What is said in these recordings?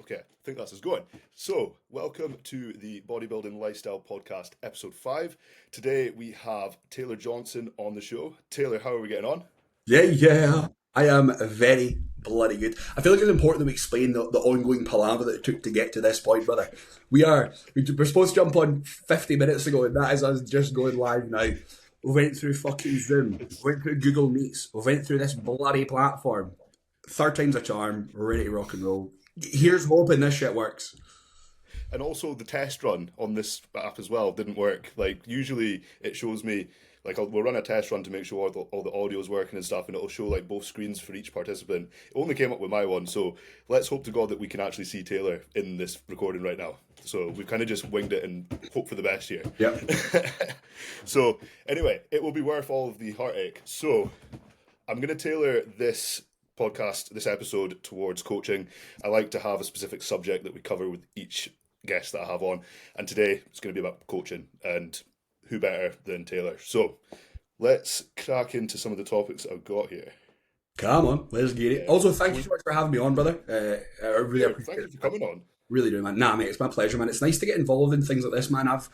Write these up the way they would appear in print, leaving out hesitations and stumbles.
Okay, I think that's us going. So, welcome to the Bodybuilding Lifestyle Podcast, episode 5. Today we have Taylor Johnson on the show. Taylor, how are we getting on? Yeah. I am very bloody good. I feel like it's important that we explain the ongoing palaver that it took to get to this point, brother. We're supposed to jump on 50 minutes ago, and that is us just going live now. We went through fucking Zoom, we went through Google Meets, we went through this bloody platform. Third time's a charm, we're ready to rock and roll. Here's hoping this shit works. And also, the test run on this app as well didn't work. Like, usually it shows me, like, we'll run a test run to make sure all the audio is working and stuff, and it'll show, like, both screens for each participant. It only came up with my one, so let's hope to God that we can actually see Taylor in this recording right now. So we've kind of just winged it and hope for the best here. Yeah. So, anyway, it will be worth all of the heartache. So, I'm going to tailor this podcast, this episode, towards coaching. I like to have a specific subject that we cover with each guest that I have on, and today it's going to be about coaching, and who better than Taylor. So let's crack into some of the topics I've got here. Come on, let's get it. Also, thank you so much for having me on, brother. I really appreciate Thank you for coming on. Really do, man. Nah, mate, it's my pleasure, man. It's nice to get involved in things like this, man. I've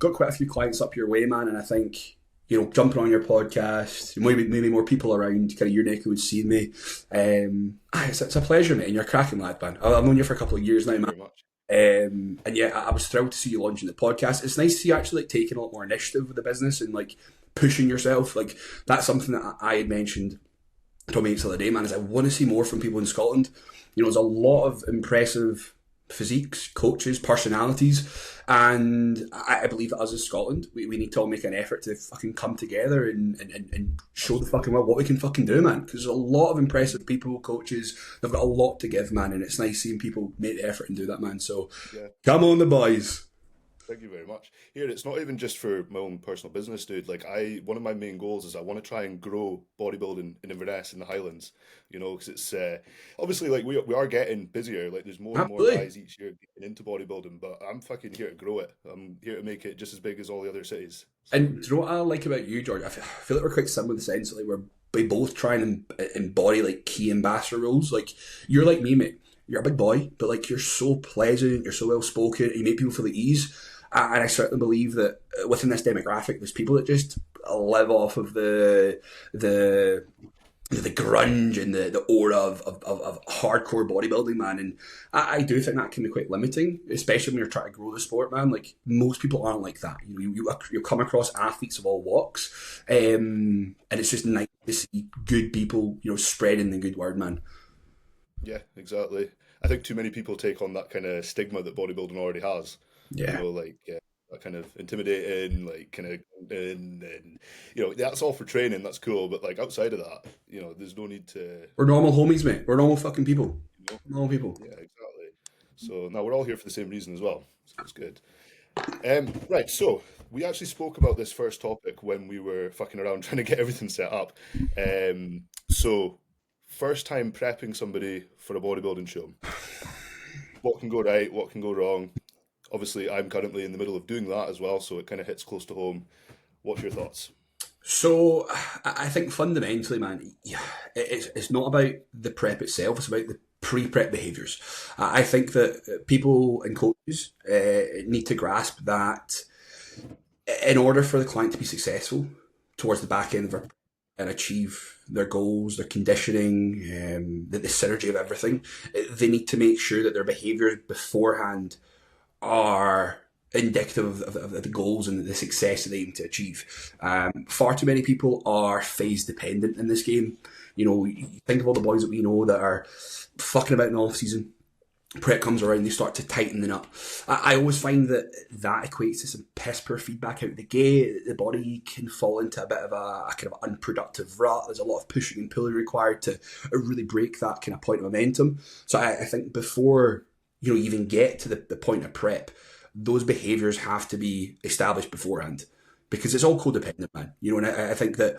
got quite a few clients up your way, man, and I think, you know, jumping on your podcast, maybe more people around kind of your neck who would see me. It's a pleasure, mate, and you're a cracking lad, man. I've known you for a couple of years now, man. And yeah, I was thrilled to see you launching the podcast. It's nice to see you actually like taking a lot more initiative with the business and like pushing yourself. Like that's something that I had mentioned to me the other day, man, is I want to see more from people in Scotland. You know, there's a lot of impressive physiques, coaches, personalities, and I believe that us as Scotland, we need to all make an effort to fucking come together and show the fucking world what we can fucking do, man, because there's a lot of impressive people, coaches, they've got a lot to give, man, and it's nice seeing people make the effort and do that, man. So yeah. Come on the boys. Thank you very much. Here, it's not even just for my own personal business, dude. Like, one of my main goals is I want to try and grow bodybuilding in Inverness in the Highlands. You know, because it's obviously like we are getting busier. Like, there's more and more guys each year getting into bodybuilding. But I'm fucking here to grow it. I'm here to make it just as big as all the other cities. So, and do you know what I like about you, George? I feel like we're quite similar in the sense that like we both try and embody like key ambassador roles. Like you're like me, mate. You're a big boy, but like you're so pleasant. You're so well spoken. And you make people feel at ease. And I certainly believe that within this demographic, there's people that just live off of the grunge and the aura of hardcore bodybuilding, man. And I do think that can be quite limiting, especially when you're trying to grow the sport, man. Like most people aren't like that. You know, you come across athletes of all walks, and it's just nice to see good people, you know, spreading the good word, man. Yeah, exactly. I think too many people take on that kind of stigma that bodybuilding already has. Yeah. You know, like that kind of intimidating, like kind of, and you know, that's all for training. That's cool, but like outside of that, you know, there's no need to. We're normal homies, mate. We're normal fucking people. You know? Normal people. Yeah, exactly. So now we're all here for the same reason as well. So it's good. Right. So we actually spoke about this first topic when we were fucking around trying to get everything set up. So first time prepping somebody for a bodybuilding show. What can go right? What can go wrong? Obviously, I'm currently in the middle of doing that as well, so it kind of hits close to home. What's your thoughts? So, I think fundamentally, man, it's not about the prep itself, it's about the pre-prep behaviours. I think that people and coaches need to grasp that in order for the client to be successful towards the back end of their and achieve their goals, their conditioning, the synergy of everything, they need to make sure that their behaviours beforehand are indicative of the goals and the success that they aim to achieve. Far too many people are phase dependent in this game. You know, you think of all the boys that we know that are fucking about in the off season. Prep comes around, they start to tighten the nut. I always find that equates to some piss poor feedback out the gate. The body can fall into a bit of a kind of unproductive rut. There's a lot of pushing and pulling required to really break that kind of point of momentum. So I think before you even get to the point of prep, those behaviours have to be established beforehand, because it's all codependent, man. You know, and I think that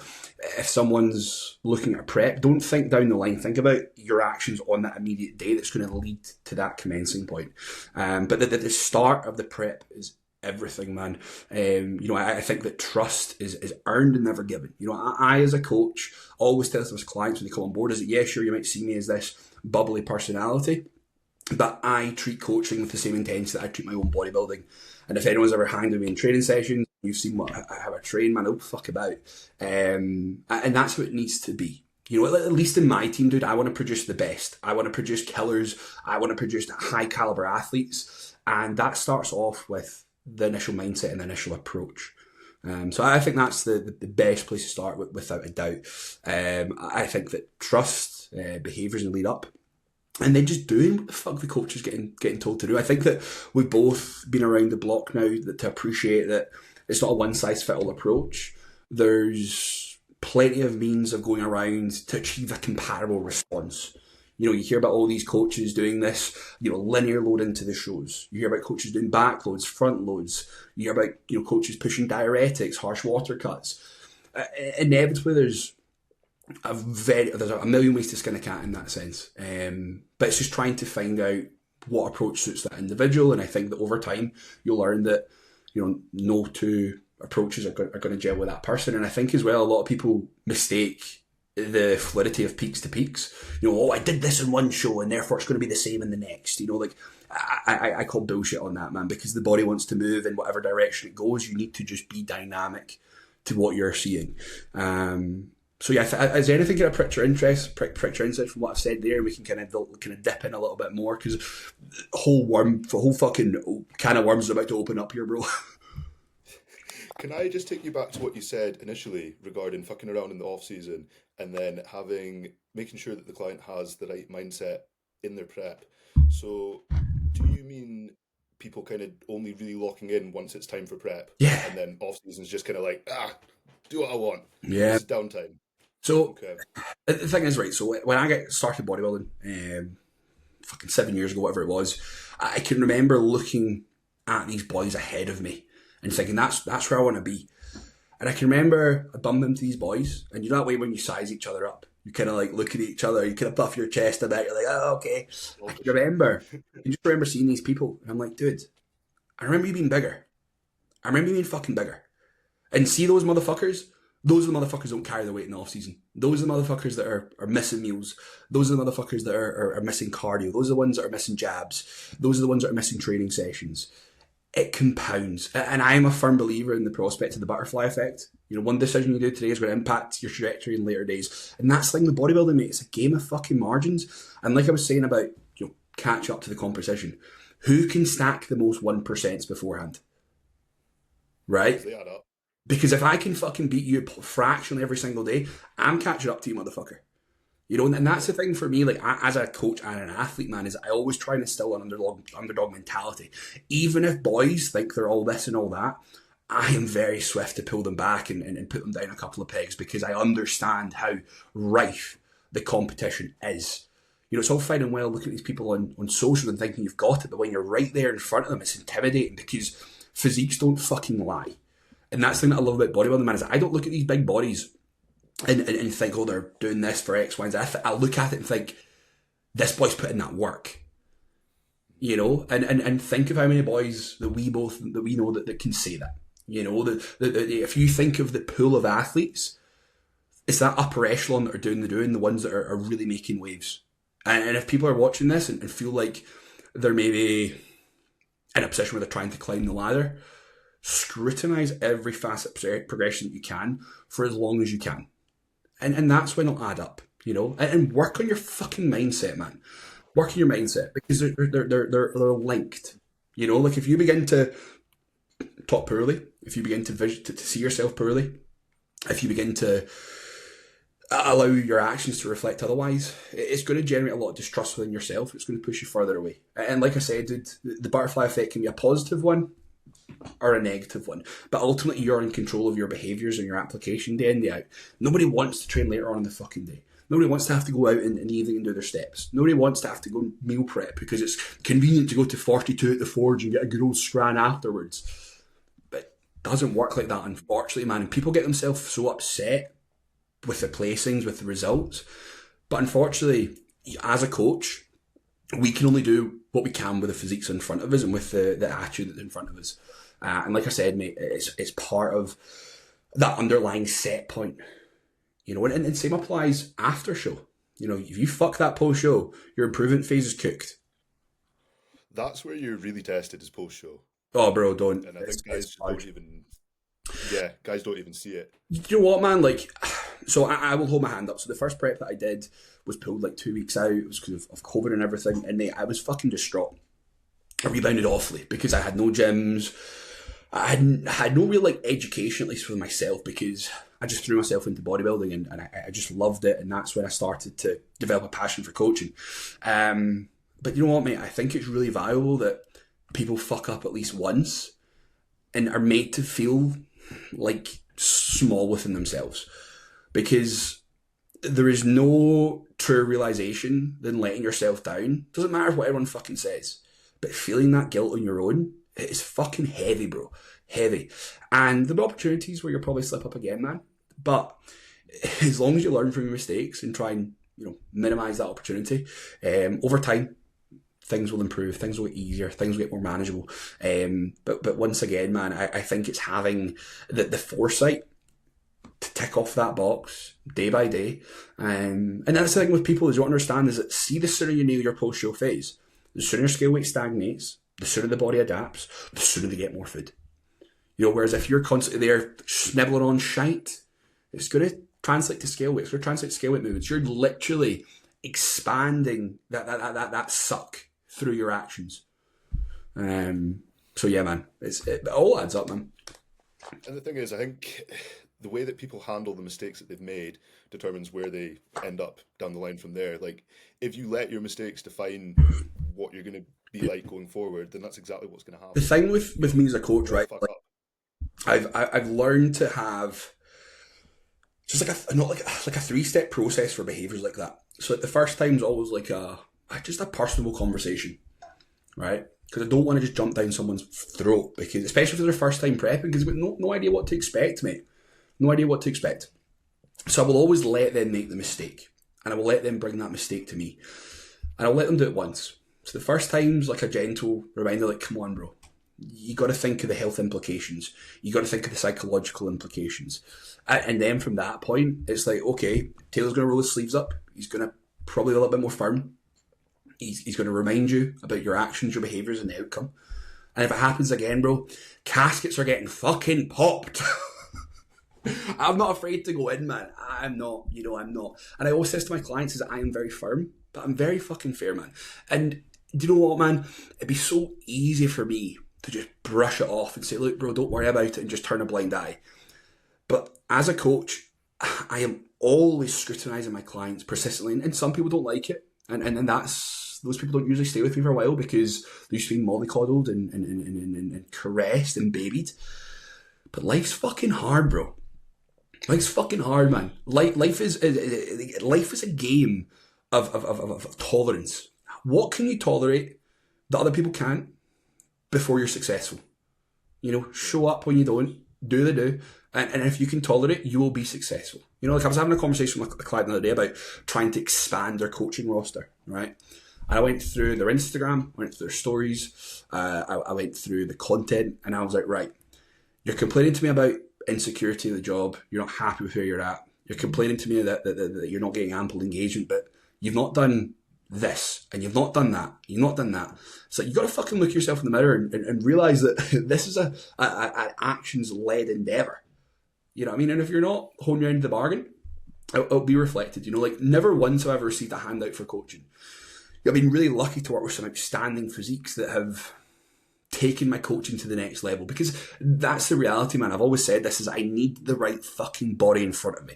if someone's looking at prep, don't think down the line. Think about your actions on that immediate day that's going to lead to that commencing point. But the start of the prep is everything, man. You know, I think that trust is earned and never given. You know, I as a coach always tell those clients when they come on board is that, yeah, sure, you might see me as this bubbly personality, But I treat coaching with the same intensity that I treat my own bodybuilding. And if anyone's ever hanged with me in training sessions, you've seen how I train, man, I'll fuck about. And that's what it needs to be. You know, at least in my team, dude, I want to produce the best. I want to produce killers. I want to produce high caliber athletes. And that starts off with the initial mindset and the initial approach. So I think that's the best place to start with, without a doubt. I think that trust, behaviours in the lead up, and then just doing what the fuck the coach is getting told to do. I think that we've both been around the block now to appreciate that it's not a one-size-fits-all approach. There's plenty of means of going around to achieve a comparable response. You know, you hear about all these coaches doing this, you know, linear load into the shows. You hear about coaches doing back loads, front loads. You hear about, you know, coaches pushing diuretics, harsh water cuts. Inevitably, there's a million ways to skin a cat in that sense. But it's just trying to find out what approach suits that individual. And I think that over time, you'll learn that, you know, no two approaches are going to gel with that person. And I think as well, a lot of people mistake the fluidity of peaks to peaks. You know, oh, I did this in one show and therefore it's going to be the same in the next. You know, like I call bullshit on that, man, because the body wants to move in whatever direction it goes. You need to just be dynamic to what you're seeing. So yeah, is there anything kind of pricked your interest from what I've said there? And we can kind of dip in a little bit more, because the whole fucking can of worms is about to open up here, bro. Can I just take you back to what you said initially regarding fucking around in the off season and then making sure that the client has the right mindset in their prep? So, do you mean people kind of only really locking in once it's time for prep? Yeah. And then off season is just kind of like, do what I want. Yeah. It's downtime. So Okay. The thing is, right, so when I get started bodybuilding, fucking 7 years ago, whatever it was, I can remember looking at these boys ahead of me and thinking, that's where I want to be. And I can remember bumping into these boys, and you know that way when you size each other up, you kind of like look at each other, you kind of puff your chest a bit, you're like, oh, okay. I just remember seeing these people, and I'm like, dude, I remember you being bigger. I remember you being fucking bigger. And see those motherfuckers? Those are the motherfuckers that don't carry the weight in the off season. Those are the motherfuckers that are missing meals. Those are the motherfuckers that are missing cardio. Those are the ones that are missing jabs. Those are the ones that are missing training sessions. It compounds. And I'm a firm believer in the prospect of the butterfly effect. You know, one decision you do today is going to impact your trajectory in later days. And that's the thing with bodybuilding, mate. It's a game of fucking margins. And like I was saying about, you know, catch up to the competition, who can stack the most 1% beforehand? Right? They add up. Because if I can fucking beat you fractionally every single day, I'm catching up to you, motherfucker. You know, and that's the thing for me, like, as a coach and an athlete, man, is I always try and instill an underdog mentality. Even if boys think they're all this and all that, I am very swift to pull them back and put them down a couple of pegs, because I understand how rife the competition is. You know, it's all fine and well looking at these people on social and thinking you've got it, but when you're right there in front of them, it's intimidating, because physiques don't fucking lie. And that's the thing that I love about bodybuilding, man, is I don't look at these big bodies and think, oh, they're doing this for X, Y, and Z. I look at it and think, this boy's putting that work. You know, and think of how many boys that we know that can say that. You know, if you think of the pool of athletes, it's that upper echelon that are doing the ones that are really making waves. And if people are watching this and feel like they're maybe in a position where they're trying to climb the ladder, scrutinize every facet progression that you can for as long as you can. And that's when it'll add up, you know? And work on your fucking mindset, man. Work on your mindset, because they're linked. You know, like if you begin to talk poorly, if you begin to see yourself poorly, if you begin to allow your actions to reflect otherwise, it's going to generate a lot of distrust within yourself. It's going to push you further away. And like I said, dude, the butterfly effect can be a positive one or a negative one, but ultimately you're in control of your behaviours and your application day in, day out. Nobody wants to train later on in the fucking day. Nobody wants to have to go out in the evening and do their steps. Nobody wants to have to go meal prep because it's convenient to go to 42 at the forge and get a good old scran afterwards. But it doesn't work like that, unfortunately, man. And people get themselves so upset with the placings, with the results. But unfortunately, as a coach, we can only do what we can with the physiques in front of us and with the attitude that's in front of us. And like I said, mate, it's part of that underlying set point. You know, and same applies after show. You know, if you fuck that post show, your improvement phase is cooked. that's where you're really tested is post show, Oh, bro, don't. and I think guys just don't even. Yeah, guys don't even see it. You know what, man? Like, so I will hold my hand up. So the first prep that I did was pulled like 2 weeks out. It was because of COVID and everything. And mate, I was fucking distraught. I rebounded awfully because I had no gyms. I had no real like education, at least for myself, because I just threw myself into bodybuilding and I just loved it. And that's when I started to develop a passion for coaching. But you know what, mate? I think it's really valuable that people fuck up at least once and are made to feel like small within themselves, because there is no truer realization than letting yourself down. Doesn't matter what everyone fucking says, but feeling that guilt on your own, it is fucking heavy, bro. Heavy. And there'll be opportunities where you'll probably slip up again, man. But as long as you learn from your mistakes and try and, you know, minimize that opportunity, over time, things will improve, things will get easier, things will get more manageable. But once again, man, I think it's having the foresight to tick off that box day by day. And that's the thing with people is you don't understand is that see the sooner you nail your post-show phase, the sooner your scale weight stagnates, the sooner the body adapts, the sooner they get more food. You know, whereas if you're constantly there snibbling on shite, it's going to translate to scale weight. It's going to translate to scale weight movements. You're literally expanding that suck through your actions. So yeah, man, it all adds up, man. And the thing is, I think the way that people handle the mistakes that they've made determines where they end up down the line from there. Like, if you let your mistakes define what you're going to be like going forward, then that's exactly what's going to happen. The thing with me as a coach, right? Like, I've learned to have just like a 3-step process for behaviors like that. So like the first time's always like just a personable conversation, right? Because I don't want to just jump down someone's throat, because especially for their first time prepping, because they've got no idea what to expect, mate. No idea what to expect. So I will always let them make the mistake, and I will let them bring that mistake to me, and I'll let them do it once. So the first time's like a gentle reminder, like, come on, bro. You got to think of the health implications. You got to think of the psychological implications. And then from that point, it's like, okay, Taylor's going to roll his sleeves up. He's going to probably be a little bit more firm. He's going to remind you about your actions, your behaviours, and the outcome. And if it happens again, bro, caskets are getting fucking popped. I'm not afraid to go in, man. I'm not. I'm not. And I always say to my clients is that I am very firm, but I'm very fucking fair, man. And do you know what, man? It'd be so easy for me to just brush it off and say, look, bro, don't worry about it, and just turn a blind eye. But as a coach, I am always scrutinising my clients persistently, and some people don't like it. And that's, those people don't usually stay with me for a while because they used to be mollycoddled and caressed and babied. But life's fucking hard, bro. Life's fucking hard, man. Life is a game of tolerance. What can you tolerate that other people can't before you're successful? Show up when you don't, do the do, and if you can tolerate, you will be successful. I was having a conversation with a client the other day about trying to expand their coaching roster, right? And I went through their Instagram, I went through their stories, I went through the content, and I was like, right, you're complaining to me about insecurity of the job, you're not happy with where you're at, you're complaining to me that you're not getting ample engagement, but you've not done this, and you've not done that, you've not done that. So you got to fucking look yourself in the mirror and realise that this is an actions-led endeavour. You know what I mean? And if you're not honing around the bargain, it'll be reflected. Never once have I ever received a handout for coaching. I've been really lucky to work with some outstanding physiques that have taken my coaching to the next level, because that's the reality, man. I've always said this, is I need the right fucking body in front of me.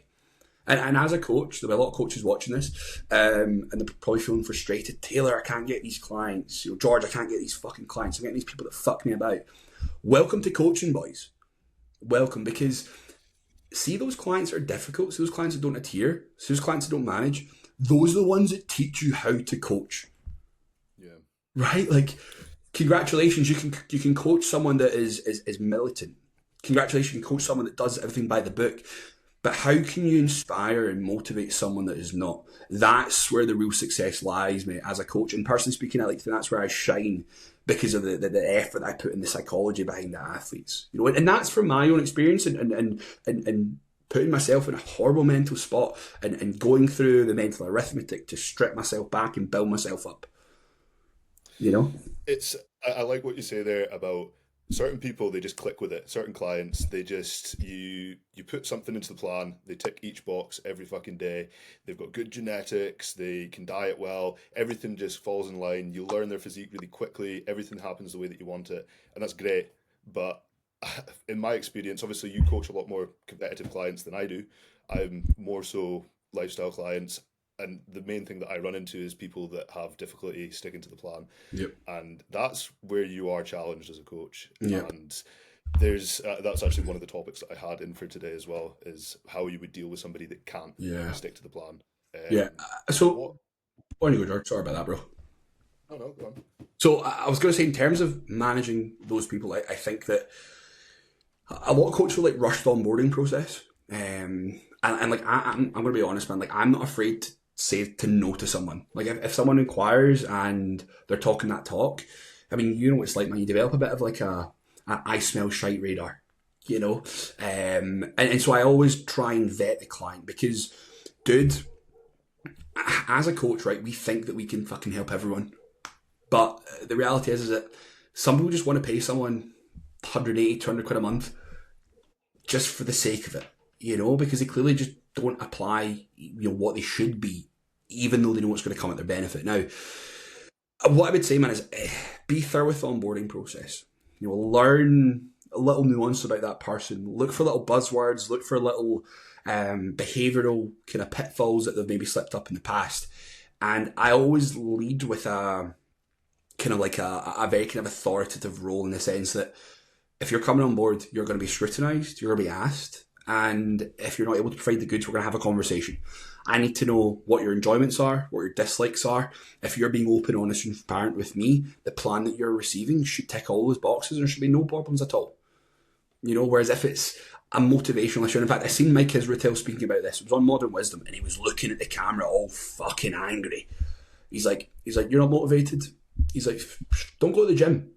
And as a coach, there'll be a lot of coaches watching this, and they're probably feeling frustrated. Taylor, I can't get these clients. George, I can't get these fucking clients. I'm getting these people that fuck me about. Welcome to coaching, boys. Welcome, because see those clients that are difficult, see those clients that don't adhere, see those clients that don't manage, those are the ones that teach you how to coach. Yeah. Right? Like, congratulations, you can coach someone that is militant. Congratulations, you can coach someone that does everything by the book. But how can you inspire and motivate someone that is not? That's where the real success lies, mate, as a coach. And personally speaking, I like to think that's where I shine, because of the effort I put in the psychology behind the athletes. And that's from my own experience and putting myself in a horrible mental spot and going through the mental arithmetic to strip myself back and build myself up. it's I like what you say there about certain people, they just click with it. Certain clients, they just you put something into the plan, they tick each box every fucking day. They've got good genetics, they can diet well, everything just falls in line. You learn their physique really quickly, everything happens the way that you want it, and that's great. But in my experience, obviously you coach a lot more competitive clients than I do. I'm more so lifestyle clients. And the main thing that I run into is people that have difficulty sticking to the plan, Yep. and that's where you are challenged as a coach. Yep. And there's that's actually one of the topics that I had in for today as well, is how you would deal with somebody that can't Yeah. stick to the plan. Yeah. What? So, on you go, George. Sorry about that, bro. No, no, go on. So, I was going to say, in terms of managing those people, I think that a lot of coaches will like rush the onboarding process. And like, I'm going to be honest, man, like, I'm not afraid to say to no to someone. Like, if someone inquires and they're talking that talk, I mean, you know what it's like, man. You develop a bit of like a I smell shite radar, you know? And so I always try and vet the client because, dude, as a coach, right, we think that we can fucking help everyone. But the reality is that some people just want to pay someone 180, 200 quid a month just for the sake of it, you know, because they clearly just don't apply, you know, what they should be, even though they know what's going to come at their benefit. Now, what I would say, man, is be thorough with the onboarding process. You know, learn a little nuance about that person. Look for little buzzwords. Look for little behavioural kind of pitfalls that they've maybe slipped up in the past. And I always lead with a kind of like a very kind of authoritative role, in the sense that if you're coming on board, you're going to be scrutinised, you're going to be asked, and if you're not able to provide the goods, we're going to have a conversation. I need to know what your enjoyments are, what your dislikes are. If you're being open, honest, and transparent with me, the plan that you're receiving should tick all those boxes, and there should be no problems at all. You know, whereas if it's a motivational issue, in fact, I seen Mike Israel speaking about this. It was on Modern Wisdom, and he was looking at the camera all fucking angry. He's like, you're not motivated. He's like, don't go to the gym.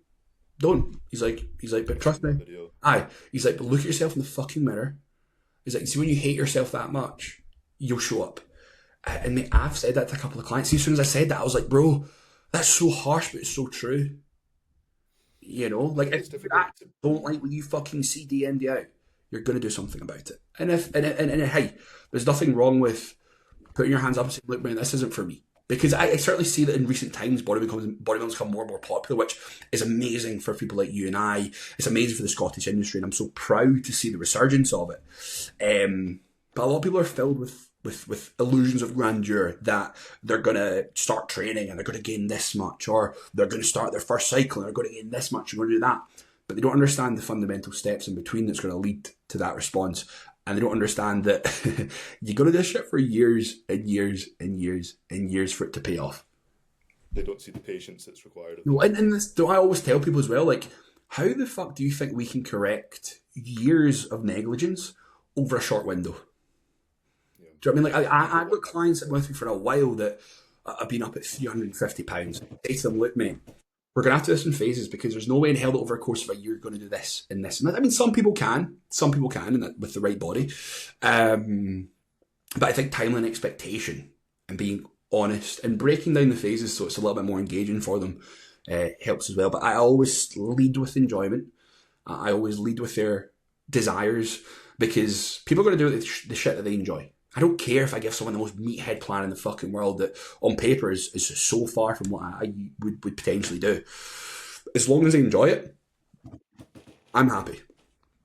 Don't. He's like, but trust me. Aye. He's like, but look at yourself in the fucking mirror. He's like, see, when you hate yourself that much, you'll show up. And mate, I've said that to a couple of clients. See, as soon as I said that, I was like, bro, that's so harsh, but it's so true. You know, like, if you don't like what you fucking see day in, day out, you're going to do something about it. And hey, there's nothing wrong with putting your hands up and saying, look, man, this isn't for me. Because I certainly see that in recent times, bodybuilding's become more and more popular, which is amazing for people like you and I. It's amazing for the Scottish industry, and I'm so proud to see the resurgence of it. But a lot of people are filled with illusions of grandeur, that they're going to start training and they're going to gain this much, or they're going to start their first cycle and they're going to gain this much and going to do that. But they don't understand the fundamental steps in between that's going to lead to that response. And they don't understand that you're going to do this shit for years and years and years and years for it to pay off. They don't see the patience that's required. No, and this, do I always tell people as well, like, how the fuck do you think we can correct years of negligence over a short window? Yeah. Do you know what I mean? Like, I've got clients that went through for a while that have been up at £350. I say to them, look, mate, we're going to have to do this in phases, because there's no way in hell that over a course of a year you're going to do this and this. And I mean, some people can, and with the right body. But I think time and expectation and being honest and breaking down the phases so it's a little bit more engaging for them helps as well. But I always lead with enjoyment. I always lead with their desires, because people are going to do the shit that they enjoy. I don't care if I give someone the most meathead plan in the fucking world that on paper is so far from what I would potentially do. As long as they enjoy it, I'm happy.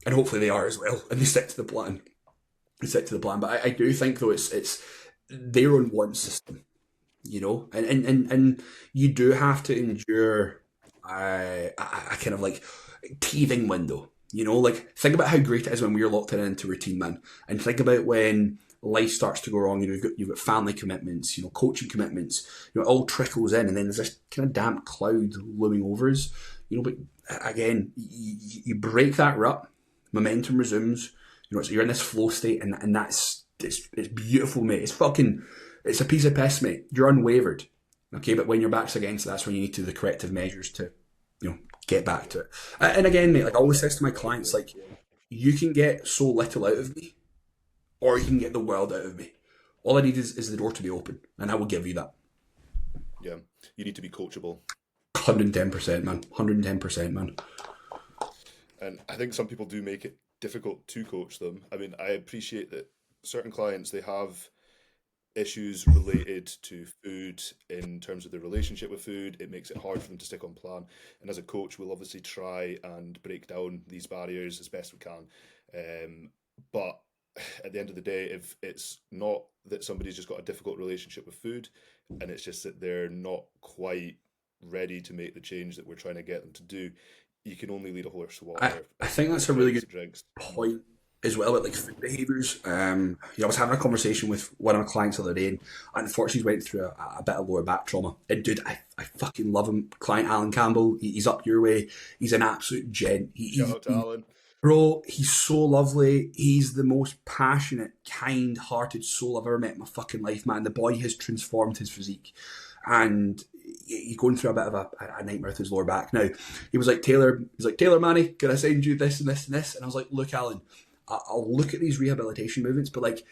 And hopefully they are as well, and they stick to the plan. But I do think, though, it's their own want system, you know? And you do have to endure a kind of like teething window, you know? Like, think about how great it is when we're locked into routine, man. And think about when life starts to go wrong. You know, you've got family commitments, you know, coaching commitments. You know, it all trickles in, and then there's this kind of damp cloud looming over us. You know, but again, you break that rut, momentum resumes. You know, so you're in this flow state, and it's beautiful, mate. It's a piece of piss, mate. You're unwavered, okay. But when your back's against it, that's when you need to do the corrective measures to, you know, get back to it. And again, mate, like I always say to my clients, like, you can get so little out of me, or you can get the world out of me. All I need is the door to be open, and I will give you that. Yeah, you need to be coachable. 110%, man. 110%, man. And I think some people do make it difficult to coach them. I mean, I appreciate that certain clients, they have issues related to food in terms of their relationship with food. It makes it hard for them to stick on plan. And as a coach, we'll obviously try and break down these barriers as best we can. But at the end of the day, if it's not that somebody's just got a difficult relationship with food and it's just that they're not quite ready to make the change that we're trying to get them to do, you can only lead a horse to water. I think that's a really good point as well about like food behaviours. I was having a conversation with one of my clients the other day, and unfortunately went through a bit of lower back trauma. And dude, I fucking love him. Client Alan Campbell, he's up your way. He's an absolute gent. Shout out to Alan. Bro, he's so lovely. He's the most passionate, kind-hearted soul I've ever met in my fucking life, man. The boy has transformed his physique. And he's going through a bit of a nightmare with his lower back. Now, he was like, Taylor, Manny, can I send you this and this and this? And I was like, look, Alan, I'll look at these rehabilitation movements, but like,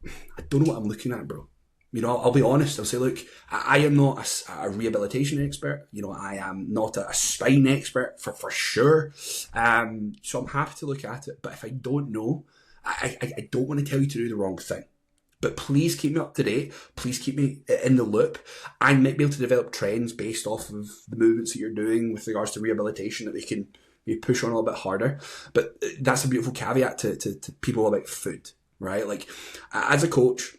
I don't know what I'm looking at, bro. You know, I'll be honest. I'll say, look, I am not a rehabilitation expert. You know, I am not a spine expert for sure. So I'm happy to look at it. But if I don't know, I don't want to tell you to do the wrong thing. But please keep me up to date. Please keep me in the loop. I might be able to develop trends based off of the movements that you're doing with regards to rehabilitation that we can maybe push on a little bit harder. But that's a beautiful caveat to people about food, right? Like, as a coach,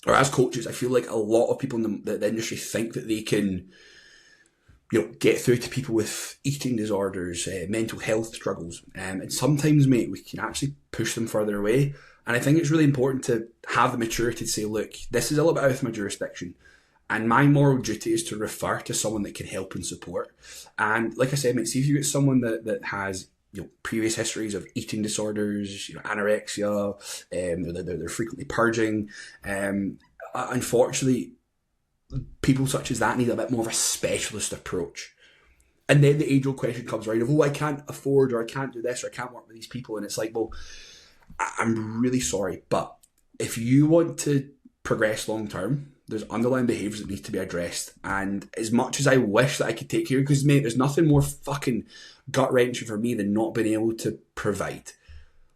or as coaches, I feel like a lot of people in the industry think that they can, you know, get through to people with eating disorders, mental health struggles. And sometimes, mate, we can actually push them further away. And I think it's really important to have the maturity to say, look, this is a little bit out of my jurisdiction. And my moral duty is to refer to someone that can help and support. And like I said, mate, see if you get someone that has, you know, previous histories of eating disorders, you know, anorexia, they're frequently purging. Unfortunately, people such as that need a bit more of a specialist approach. And then the age-old question comes around of, oh, I can't afford, or I can't do this, or I can't work with these people. And it's like, well, I'm really sorry, but if you want to progress long-term, there's underlying behaviours that need to be addressed. And as much as I wish that I could take care of, because, mate, there's nothing more fucking gut-wrenching for me than not being able to provide.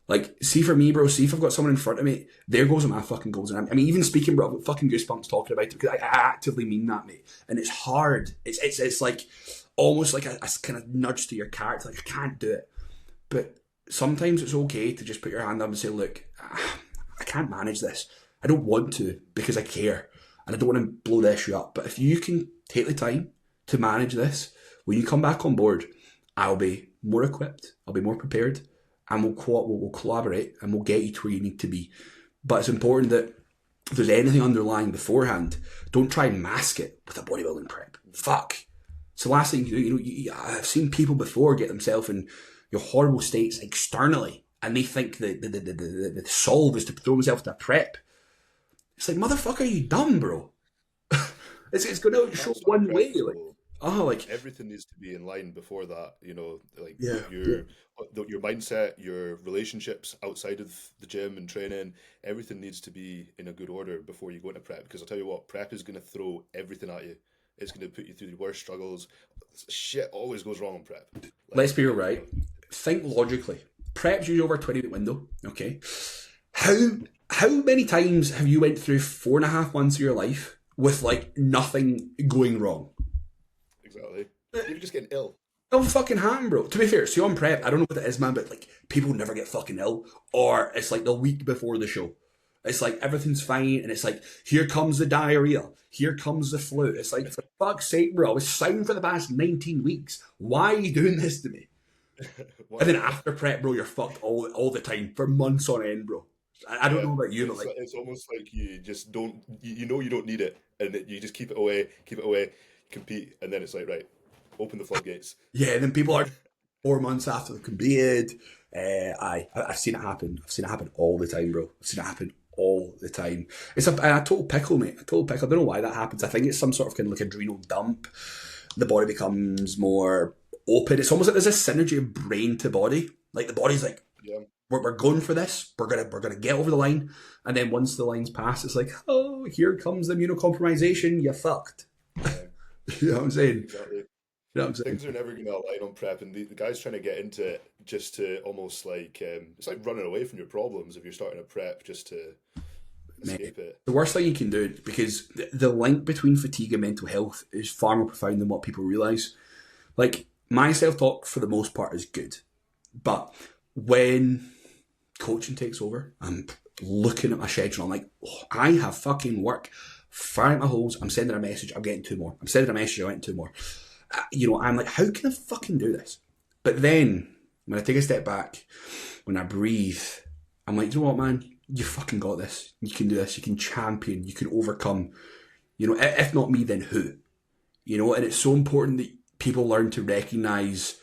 Like, see for me, bro, see if I've got someone in front of me, there goes my fucking goals. And I mean, even speaking, bro, I've got fucking goosebumps talking about it, because I actively mean that, mate. And it's hard. It's like almost like a kind of nudge to your character. Like, I can't do it. But sometimes it's okay to just put your hand up and say, look, I can't manage this. I don't want to because I care. And I don't want to blow the issue up. But if you can take the time to manage this, when you come back on board, I'll be more equipped. I'll be more prepared. And we'll collaborate and we'll get you to where you need to be. But it's important that if there's anything underlying beforehand, don't try and mask it with a bodybuilding prep. Fuck. It's the last thing you do. You know, I've seen people before get themselves in your horrible states externally, and they think the solve is to throw themselves into a prep. It's like, motherfucker, you dumb, bro. it's going to show one way. Like everything needs to be in line before that. You know, like your mindset, your relationships outside of the gym and training, everything needs to be in a good order before you go into prep. Because I'll tell you what, prep is going to throw everything at you. It's going to put you through the worst struggles. Shit always goes wrong in prep. Like, let's be right. Think logically. Prep's usually over a 20-minute window. Okay. How many times have you went through 4.5 months of your life with like nothing going wrong? Exactly. You're just getting ill. It'll fucking happen, bro. To be fair, so on prep, I don't know what it is, man, but like people never get fucking ill. Or it's like the week before the show. It's like everything's fine, and it's like, here comes the diarrhea. Here comes the flu. It's like, for fuck's sake, bro, I was sound for the past 19 weeks. Why are you doing this to me? And then after prep, bro, you're fucked all the time for months on end, bro. I don't know about you, but like, it's almost like you just don't, you know, you don't need it, and you just keep it away, compete, and then it's like, right, open the floodgates. Yeah, and then people are 4 months after they competed. I've seen it happen. I've seen it happen all the time, bro. I've seen it happen all the time. It's a total pickle, mate. A total pickle. I don't know why that happens. I think it's some sort of kind of like adrenal dump. The body becomes more open. It's almost like there's a synergy of brain to body. Like the body's like, yeah, we're going for this. We're gonna get over the line. And then once the line's passed, it's like, oh, here comes the immunocompromisation. You fucked. yeah. You know what I'm saying? Exactly. know what I'm saying? Things are never going to align on prep, and the guy's trying to get into it just to almost like it's like running away from your problems if you're starting a prep just to Mate, escape it. the worst thing you can do, because the link between fatigue and mental health is far more profound than what people realise. Like, my self talk for the most part is good. But when coaching takes over, I'm looking at my schedule. I'm like, oh, I have fucking work. Firing my holes. I'm sending a message. I'm getting two more. I'm sending a message. I'm getting two more. I'm like, how can I fucking do this? But then when I take a step back, when I breathe, I'm like, you know what, man? You fucking got this. You can do this. You can champion. You can overcome. If not me, then who? And it's so important that people learn to recognize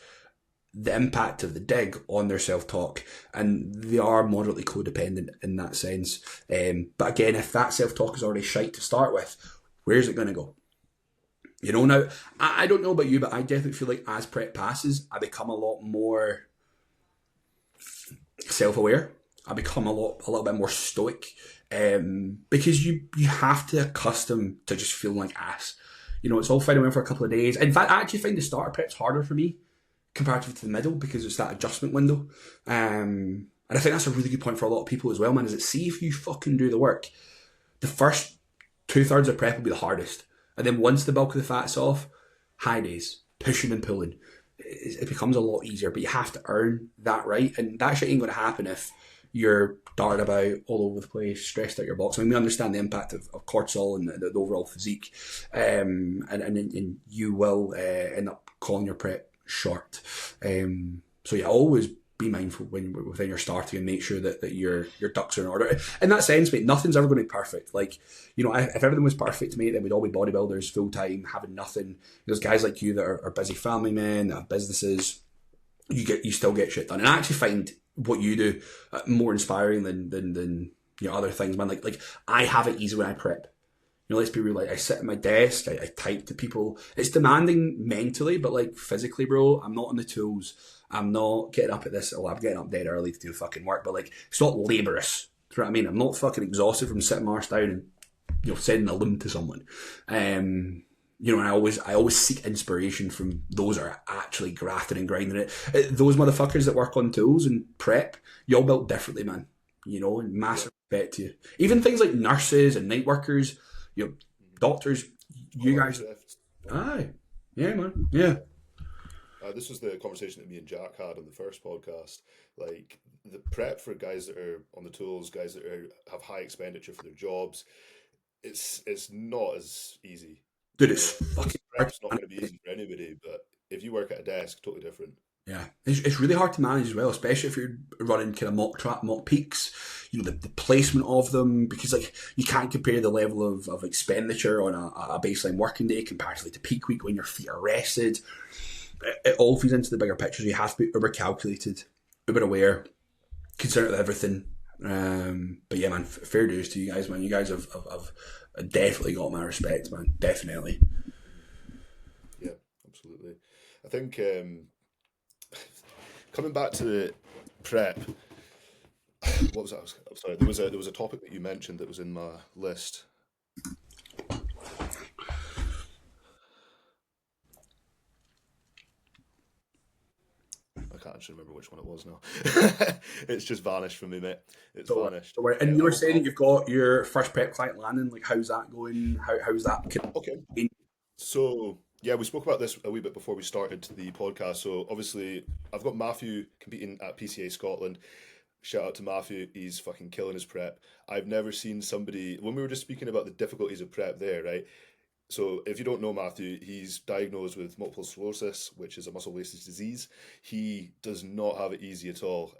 the impact of the dig on their self-talk, and they are moderately codependent in that sense. But again, if that self-talk is already shite to start with, where's it going to go? Now, I don't know about you, but I definitely feel like as prep passes, I become a lot more self-aware. I become a little bit more stoic, because you have to accustom to just feeling like ass. It's all fine and well for a couple of days. In fact, I actually find the starter prep's harder for me comparative to the middle, because it's that adjustment window. And I think that's a really good point for a lot of people as well, man, is that see if you fucking do the work, the first 2/3 of prep will be the hardest. And then once the bulk of the fat's off, high days, pushing and pulling, it becomes a lot easier, but you have to earn that right. And that shit ain't going to happen if you're darting about all over the place, stressed out your box. I mean, we understand the impact of cortisol and the overall physique, and you will end up calling your prep short. So yeah, always be mindful when within your starting and make sure that your ducks are in order. In that sense, mate, nothing's ever going to be perfect. Like, if everything was perfect, mate, then we'd all be bodybuilders full time, having nothing. There's guys like you that are busy family men, that have businesses. You still get shit done, and I actually find what you do more inspiring than other things, man. Like I have it easy when I prep. Let's be real. Like, I sit at my desk, I type to people. It's demanding mentally, but like physically, bro, I'm not on the tools. I'm not getting up at this. Oh, I'm getting up dead early to do fucking work, but like, it's not laborious. Do you know what I mean? I'm not fucking exhausted from sitting arse down and sending a limb to someone. And I always seek inspiration from those that are actually grafting and grinding it. Those motherfuckers that work on tools and prep, y'all built differently, man. And massive respect to you. Even things like nurses and night workers, doctors, you guys. Aye. Yeah, man. Yeah. This was the conversation that me and Jack had on the first podcast. Like, the prep for guys that are on the tools, guys that have high expenditure for their jobs, it's not as easy. Dude, it's fucking hard. Prep's not going to be easy for anybody, but if you work at a desk, totally different. Yeah, it's really hard to manage as well, especially if you're running kind of mock peaks. The placement of them, because like you can't compare the level of expenditure on a baseline working day comparatively to peak week when your feet are rested. It all feeds into the bigger picture. So you have to be uber calculated, uber aware, considerate of everything. But yeah, man, fair dues to you guys, man. You guys have definitely got my respect, man. Definitely. Yeah, absolutely. I think coming back to the prep, what was that? I'm sorry, there was a topic that you mentioned that was in my list. I can't actually remember which one it was now. It's just vanished from me, mate. It's vanished. And you were saying that you've got your first prep client landing. Like, how's that going? How's that? Okay. So yeah, we spoke about this a wee bit before we started the podcast. So obviously, I've got Matthew competing at PCA Scotland. Shout out to Matthew, he's fucking killing his prep. I've never seen somebody, when we were just speaking about the difficulties of prep there, right? So if you don't know Matthew, he's diagnosed with multiple sclerosis, which is a muscle wastage disease. He does not have it easy at all.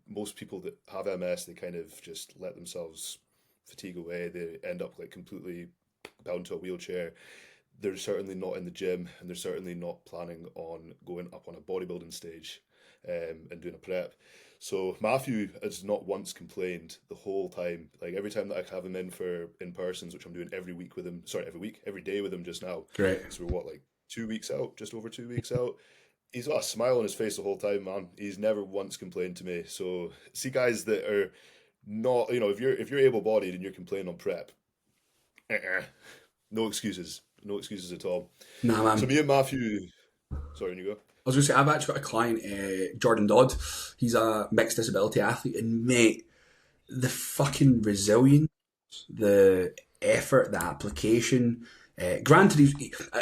Most people that have MS, they kind of just let themselves fatigue away. They end up like completely bound to a wheelchair. They're certainly not in the gym, and they're certainly not planning on going up on a bodybuilding stage and doing a prep. So Matthew has not once complained the whole time. Like, every time that I have him in persons, which I'm doing every week with him, every day with him just now. Great. So we're like 2 weeks out, just over 2 weeks out. He's got a smile on his face the whole time, man. He's never once complained to me. So see guys that are not, if you're able-bodied and you're complaining on prep, no excuses at all. Nah, man. So me and Matthew Sorry, you go. I was going to say, I've actually got a client, Jordan Dodd. He's a mixed disability athlete, and mate, the fucking resilience, the effort, the application. Granted,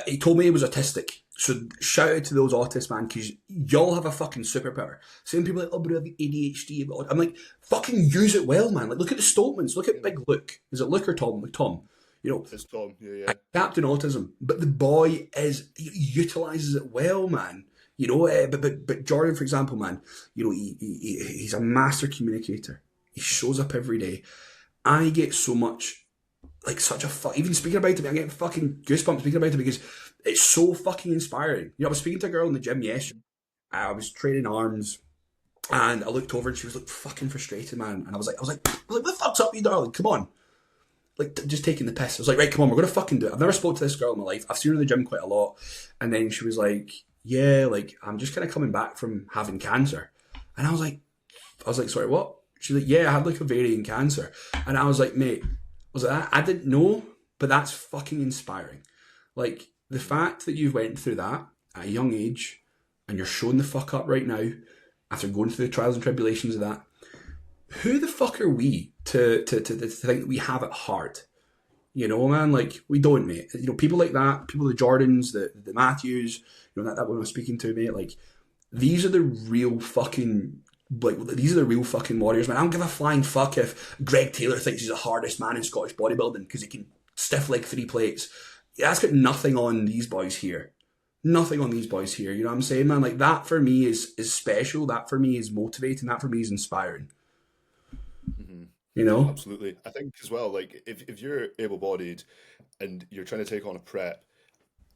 he told me he was autistic. So shout out to those autists, man, because y'all have a fucking superpower. Same people like, oh, but I have ADHD. I'm like, fucking use it well, man. Like, look at the Stoltmans. Look at Big Luke. Is it Luke or Tom? Like, Tom. You know, It's Tom. Yeah. Captain Autism, but the boy he utilizes it well, man. You know, but Jordan, for example, man, you know, he's a master communicator. He shows up every day. I get so much, like, such a even speaking about it, I'm getting fucking goosebumps speaking about it because it's so fucking inspiring. You know, I was speaking to a girl in the gym yesterday. I was training arms, and I looked over and she was like fucking frustrated, man. And I was like, what the fuck's up, you darling? Come on. Like, just taking the piss. I was like, right, come on, we're going to fucking do it. I've never spoke to this girl in my life. I've seen her in the gym quite a lot. And then she was like, yeah, like, I'm just kind of coming back from having cancer. And I was like, sorry, what? She's like, yeah, I had like ovarian cancer. And I was like, mate, I didn't know, but that's fucking inspiring. Like, the fact that you went through that at a young age and you're showing the fuck up right now after going through the trials and tribulations of that, who the fuck are we to think that we have it hard? You know, man, like, we don't, mate. You know, people like that, people the Jordans, the Matthews, you know, that one I was speaking to, mate, like, these are the real fucking, like, these are the real fucking warriors, man. I don't give a flying fuck if Greg Taylor thinks he's the hardest man in Scottish bodybuilding because he can stiff leg 3 plates. That's got nothing on these boys here. Nothing on these boys here. You know what I'm saying, man? Like, that for me is special. That for me is motivating. That for me is inspiring. Mm-hmm. You know? Absolutely. I think as well, like, if you're able-bodied and you're trying to take on a prep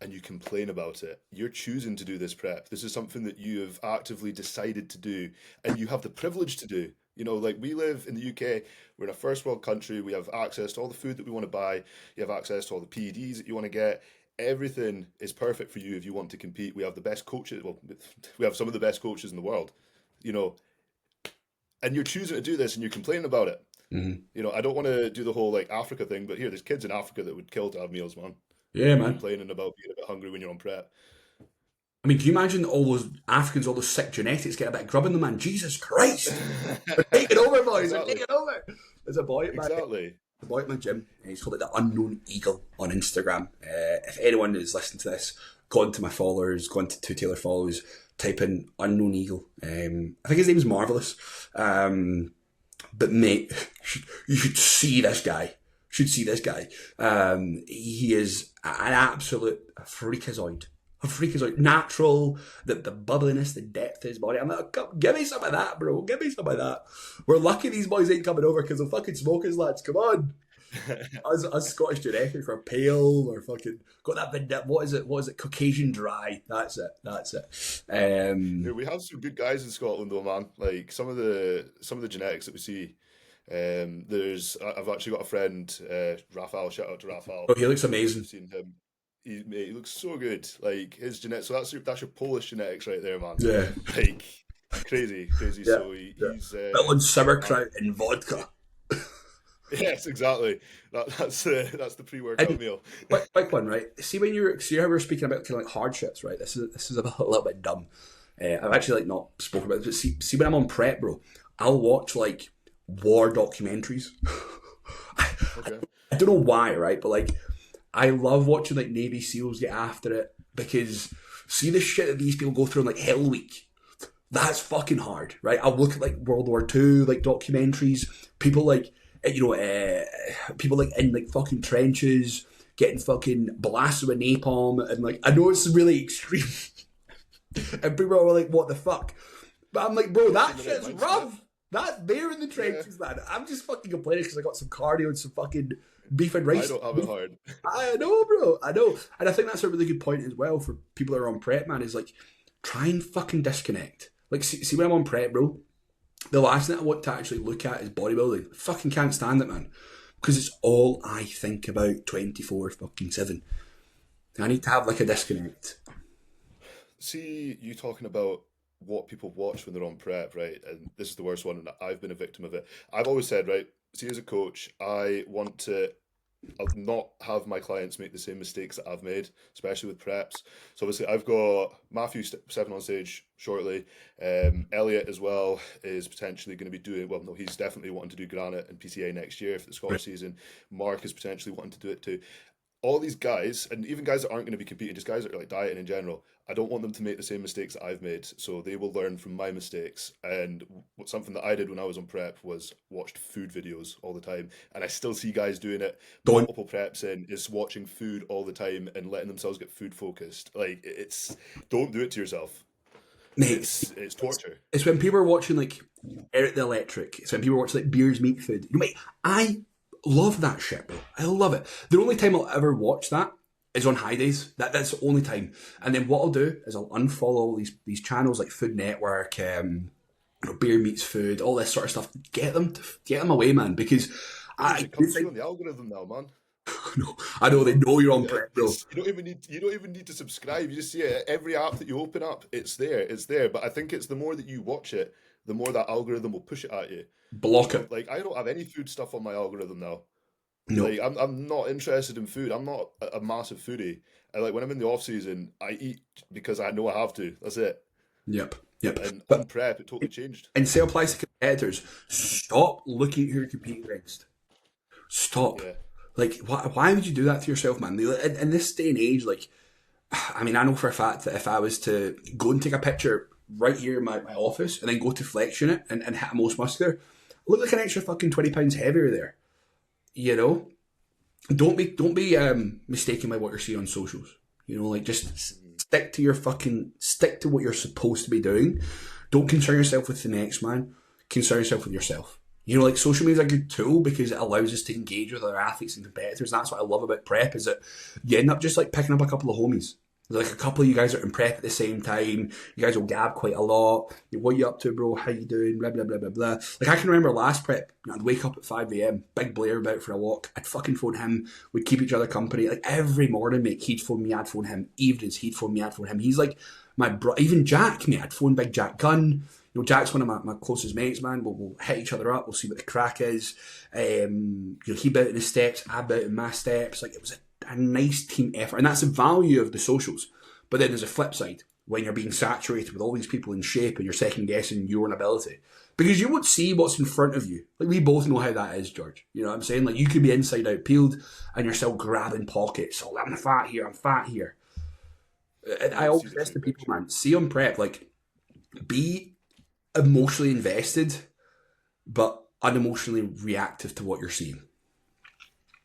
and you complain about it, you're choosing to do this prep. This is something that you have actively decided to do and you have the privilege to do. You know, like, we live in the UK, we're in a first world country, we have access to all the food that we want to buy, you have access to all the PEDs that you want to get. Everything is perfect for you if you want to compete. We have the best coaches, well, we have some of the best coaches in the world, you know, and you're choosing to do this and you're complaining about it. Mm-hmm. You know, I don't want to do the whole like Africa thing, but here, there's kids in Africa that would kill to have meals, man. Yeah, You're man. complaining about being a bit hungry when you're on prep. I mean, can you imagine all those Africans, all those sick genetics get a bit of grub in them, man? Jesus Christ! They're taking over, boys. Exactly. They're taking over. There's a boy at Exactly. my gym, and he's called it the Unknown Eagle on Instagram. If anyone is listening to this, go on to my followers, go on to Two Taylor follows, type in Unknown Eagle. I think his name's Marvelous. But mate, you should see this guy. He is an absolute freakazoid. A freakazoid. Natural, the bubbliness, the depth of his body. I'm like, come, give me some of that, bro. Give me some of that. We're lucky these boys ain't coming over because they'll fucking smoke us, lads. Come on. Us Scottish genetics are pale or fucking got that what is it? Caucasian dry. That's it. Yeah, we have some good guys in Scotland though, man. Like some of the genetics that we see. I've actually got a friend, Raphael. Shout out to Raphael. Oh, he looks amazing. I've seen him. Mate, he looks so good. Like his genetics. So that's your Polish genetics right there, man. Yeah. Like crazy. Yeah, So yeah. he's Built on sauerkraut and vodka. yes, exactly. That's the pre-workout meal. Quick one, right? See how we were speaking about kind of like hardships, right? This is a little bit dumb. I've actually like not spoken about it, but see when I'm on prep, bro, I'll watch like war documentaries. Okay. I don't know why, right? But like, I love watching like Navy SEALs get after it because see the shit that these people go through in like Hell Week. That's fucking hard, right? I'll look at like World War II like documentaries. People like people like in like fucking trenches getting fucking blasted with napalm, and like I know it's really extreme, and people are like, "What the fuck?" But I'm like, bro, that shit's rough. That's there in the trenches, man. I'm just fucking complaining because I got some cardio and some fucking beef and rice. I don't have it hard. I know, bro. I know, and I think that's a really good point as well for people that are on prep, man. Is like try and fucking disconnect. Like, see when I'm on prep, bro. The last thing I want to actually look at is bodybuilding. I fucking can't stand it, man. Because it's all I think about 24/7. I need to have like a disconnect. See, you talking about what people watch when they're on prep, right? And this is the worst one, and I've been a victim of it. I've always said, right, see, as a coach, I want to I'll not have my clients make the same mistakes that I've made, especially with preps. So obviously, I've got Matthew stepping on stage shortly. Elliot as well is potentially going to be doing. Well, no, he's definitely wanting to do Granite and PCA next year for the Right. Scottish season. Mark is potentially wanting to do it too. All these guys, and even guys that aren't going to be competing, just guys that are like dieting in general, I don't want them to make the same mistakes that I've made. So they will learn from my mistakes. And something that I did when I was on prep was watched food videos all the time. And I still see guys doing it Don't, multiple preps in, is watching food all the time and letting themselves get food focused. Like it's don't do it to yourself. mate. It's torture. It's when people are watching like Eric the Electric. It's when people watch like Beers Meat Food. Mate, I love that shit, bro. I love it. The only time I'll ever watch that is on high days. That's the only time. And then what I'll do is I'll unfollow all these channels like Food Network, Beer Meats Food, all this sort of stuff. Get them away, man. Because It comes through on the algorithm now, man. I know they know you're on Yeah, prep, bro. you don't even need to subscribe. You just see it every app that you open up. It's there. It's there. But I think it's the more that you watch it, the more that algorithm will push it at you. Block it. Like I don't have any food stuff on my algorithm now. No. Like I'm not interested in food. I'm not a massive foodie. I like when I'm in the off season, I eat because I know I have to. That's it. Yep. Yep. And on But prep, it totally changed. and say applies to competitors. Stop looking at who you're competing against. Stop. Yeah. Like, why would you do that to yourself, man? In this day and age, like, I mean, I know for a fact that if I was to go and take a picture right here in my office and then go to flex unit and hit a most muscular, I look like an extra fucking 20 pounds heavier there. You know? Don't be mistaken by what you're seeing on socials. You know, like just stick to what you're supposed to be doing. Don't concern yourself with the next man. Concern yourself with yourself. You know, like social media is a good tool because it allows us to engage with other athletes and competitors. And that's what I love about prep is that you end up just like picking up a couple of homies. Like a couple of you guys are in prep at the same time. You guys will gab quite a lot. What you up to, bro? How you doing? Blah, blah, blah, blah, blah. Like I can remember last prep, I'd wake up at 5 a.m, Big Blair about for a walk. I'd fucking phone him. We'd keep each other company. Like every morning, mate, he'd phone me, I'd phone him. Evenings, he'd phone me, I'd phone him. He's like my bro. Even Jack, mate, I'd phone Big Jack Gunn. You know, Jack's one of my closest mates, man. We'll hit each other up. We'll see what the crack is. You know, he bit in his steps, I bit in my steps. Like, it was a nice team effort. And that's the value of the socials. But then there's a flip side when you're being saturated with all these people in shape and you're second guessing your own ability. Because you won't see what's in front of you. Like, we both know how that is, George. You know what I'm saying? Like, you could be inside out peeled and you're still grabbing pockets. Oh, I'm fat here, I'm fat here. And I always say to people, man, see on prep, like, be emotionally invested, but unemotionally reactive to what you're seeing.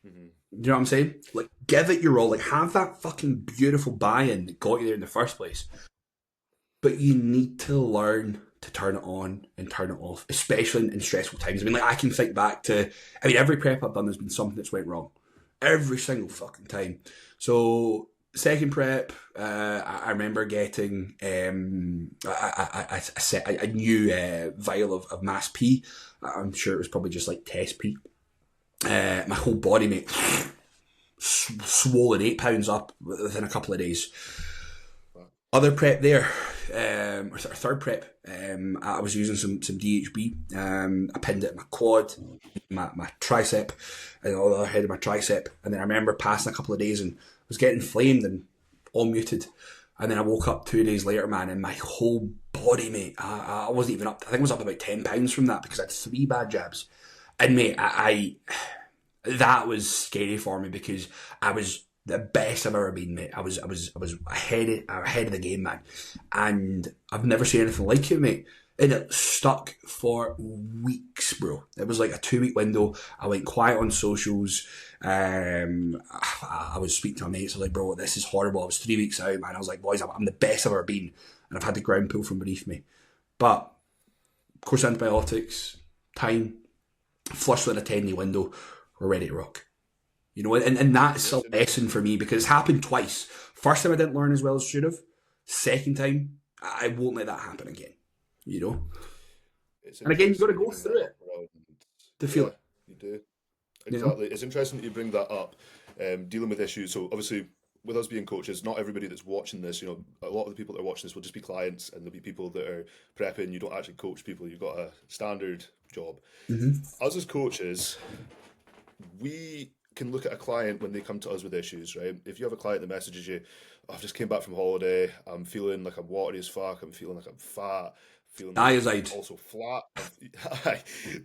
Mm-hmm. You know what I'm saying? Like, give it your all. Like, have that fucking beautiful buy-in that got you there in the first place. But you need to learn to turn it on and turn it off, especially in stressful times. I mean, like, I can think back to, I mean, every prep I've done, there's been something that's went wrong. Every single fucking time. So, second prep, I remember getting a new vial of Mass P. I'm sure it was probably just like test P. My whole body, mate, swollen 8 pounds up within a couple of days. Other prep there, or third prep, I was using some DHB. I pinned it in my quad, my tricep, and on the other head of my tricep. And then I remember passing a couple of days and was getting inflamed and all muted. And then I woke up 2 days later, man, and my whole body, mate, I wasn't even up. I think I was up about 10 pounds from that because I had 3 bad jabs. And mate, I that was scary for me because I was the best I've ever been, mate. I was ahead of the game, man. And I've never seen anything like it, mate. And it stuck for weeks, bro. It was like a 2-week window. I went quiet on socials. I was speaking to my mates. I was like, bro, this is horrible. I was 3 weeks out, man. I was like, boys, I'm the best I've ever been. And I've had the ground pulled from beneath me. But, course, antibiotics, time, flush with a 10-day window, we're ready to rock. You know, and that's a lesson for me because it's happened twice. First time I didn't learn as well as I should have. Second time, I won't let that happen again. You know? And again, you've got to go through it to feel it. You do. Exactly. It's interesting that you bring that up, dealing with issues. So obviously, with us being coaches, not everybody that's watching this, you know, a lot of the people that are watching this will just be clients, and there'll be people that are prepping. You don't actually coach people. You've got a standard job. Mm-hmm. Us as coaches, we can look at a client when they come to us with issues, right? If you have a client that messages you, oh, I've just came back from holiday, I'm feeling like I'm watery as fuck, I'm feeling like I'm fat, feeling like I'm Iodide. also flat.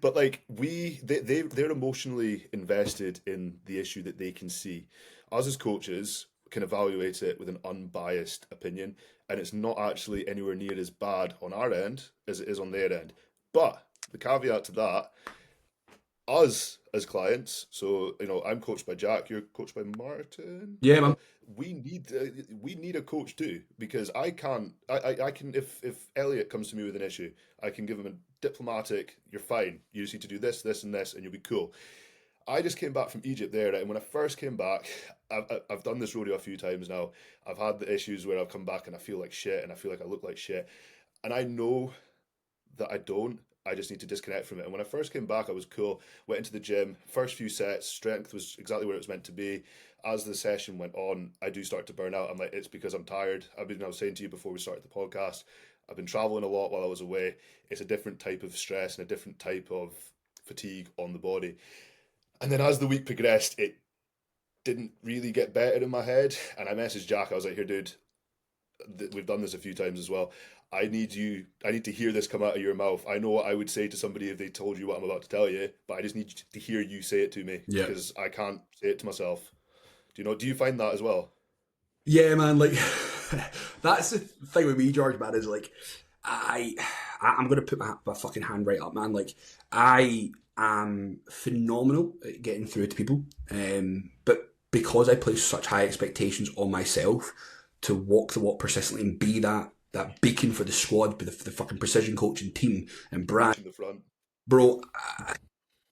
But like they're emotionally invested in the issue that they can see. Us as coaches can evaluate it with an unbiased opinion, and it's not actually anywhere near as bad on our end as it is on their end. But the caveat to that, us as clients, so I'm coached by Jack, you're coached by Martin. Yeah, Yeah, man. we need a coach too, because I can't. I can, if Elliot comes to me with an issue, I can give him a diplomatic, "You're fine. You just need to do this, this, and this, and you'll be cool." I just came back from Egypt there, right? And when I first came back, I've done this rodeo a few times now. I've had the issues where I've come back and I feel like shit, and I feel like I look like shit, and I know that I don't. I just need to disconnect from it. And when I first came back, I was cool. Went into the gym. First few sets, strength was exactly where it was meant to be. As the session went on, I do start to burn out. I'm like, it's because I'm tired. I was saying to you before we started the podcast, I've been traveling a lot while I was away. It's a different type of stress and a different type of fatigue on the body. And then as the week progressed, it didn't really get better in my head. And I messaged Jack. I was like, here, dude, we've done this a few times as well. I need to hear this come out of your mouth. I know what I would say to somebody if they told you what I'm about to tell you, but I just need to hear you say it to me, Yeah. because I can't say it to myself. Do you find that as well? Yeah, man. Like that's the thing with me, George. Man, is like I'm gonna put my fucking hand right up, man. Like I am phenomenal at getting through to people, but because I place such high expectations on myself to walk the walk persistently and be that beacon for the squad, for the fucking precision coaching team and brand, In the front. bro.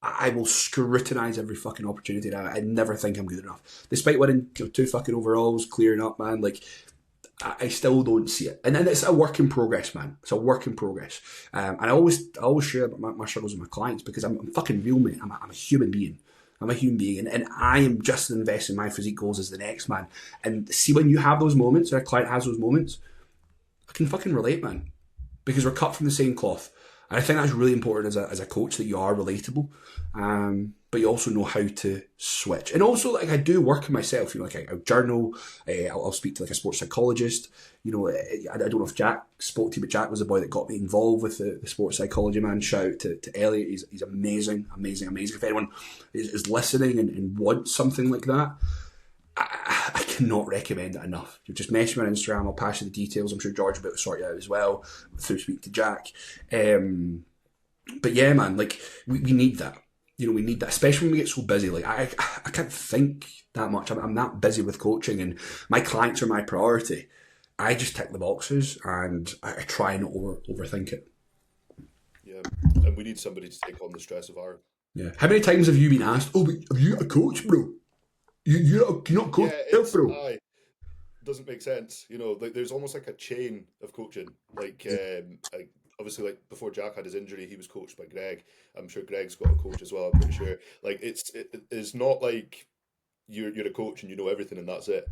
I will scrutinise every fucking opportunity now. I never think I'm good enough. Despite winning 2 fucking overalls, clearing up, man, like, I still don't see it. And it's a work in progress, man. It's a work in progress. And I always share my struggles with my clients, because I'm fucking real, mate. I'm a human being. I'm a human being. And I am just as invested in my physique goals as the next man. And see, when you have those moments, or a client has those moments, I can fucking relate, man. Because we're cut from the same cloth. And I think that's really important as a coach, that you are relatable, but you also know how to switch. And also, like, I do work on myself. Like I journal. I'll speak to like a sports psychologist. I don't know if Jack spoke to you, but Jack was the boy that got me involved with the sports psychology, man. Shout out to Elliot. He's amazing, amazing, amazing. If anyone is listening and wants something like that, I cannot recommend it enough. You just message me on Instagram. I'll pass you the details. I'm sure George will be able to sort you out as well through speak to Jack. But yeah, man, like we need that. We need that, especially when we get so busy. Like I can't think that much. I'm that busy with coaching, and my clients are my priority. I just tick the boxes, and I try not overthink it. Yeah, and we need somebody to take on the stress of our. Yeah. How many times have you been asked, "Oh, but are you a coach, bro? You're not coach, Yeah, it's bro." doesn't make sense. Like there's almost like a chain of coaching. Like obviously, like before Jack had his injury, he was coached by Greg. I'm sure Greg's got a coach as well. I'm pretty sure. Like it's not like you're a coach and you know everything and that's it,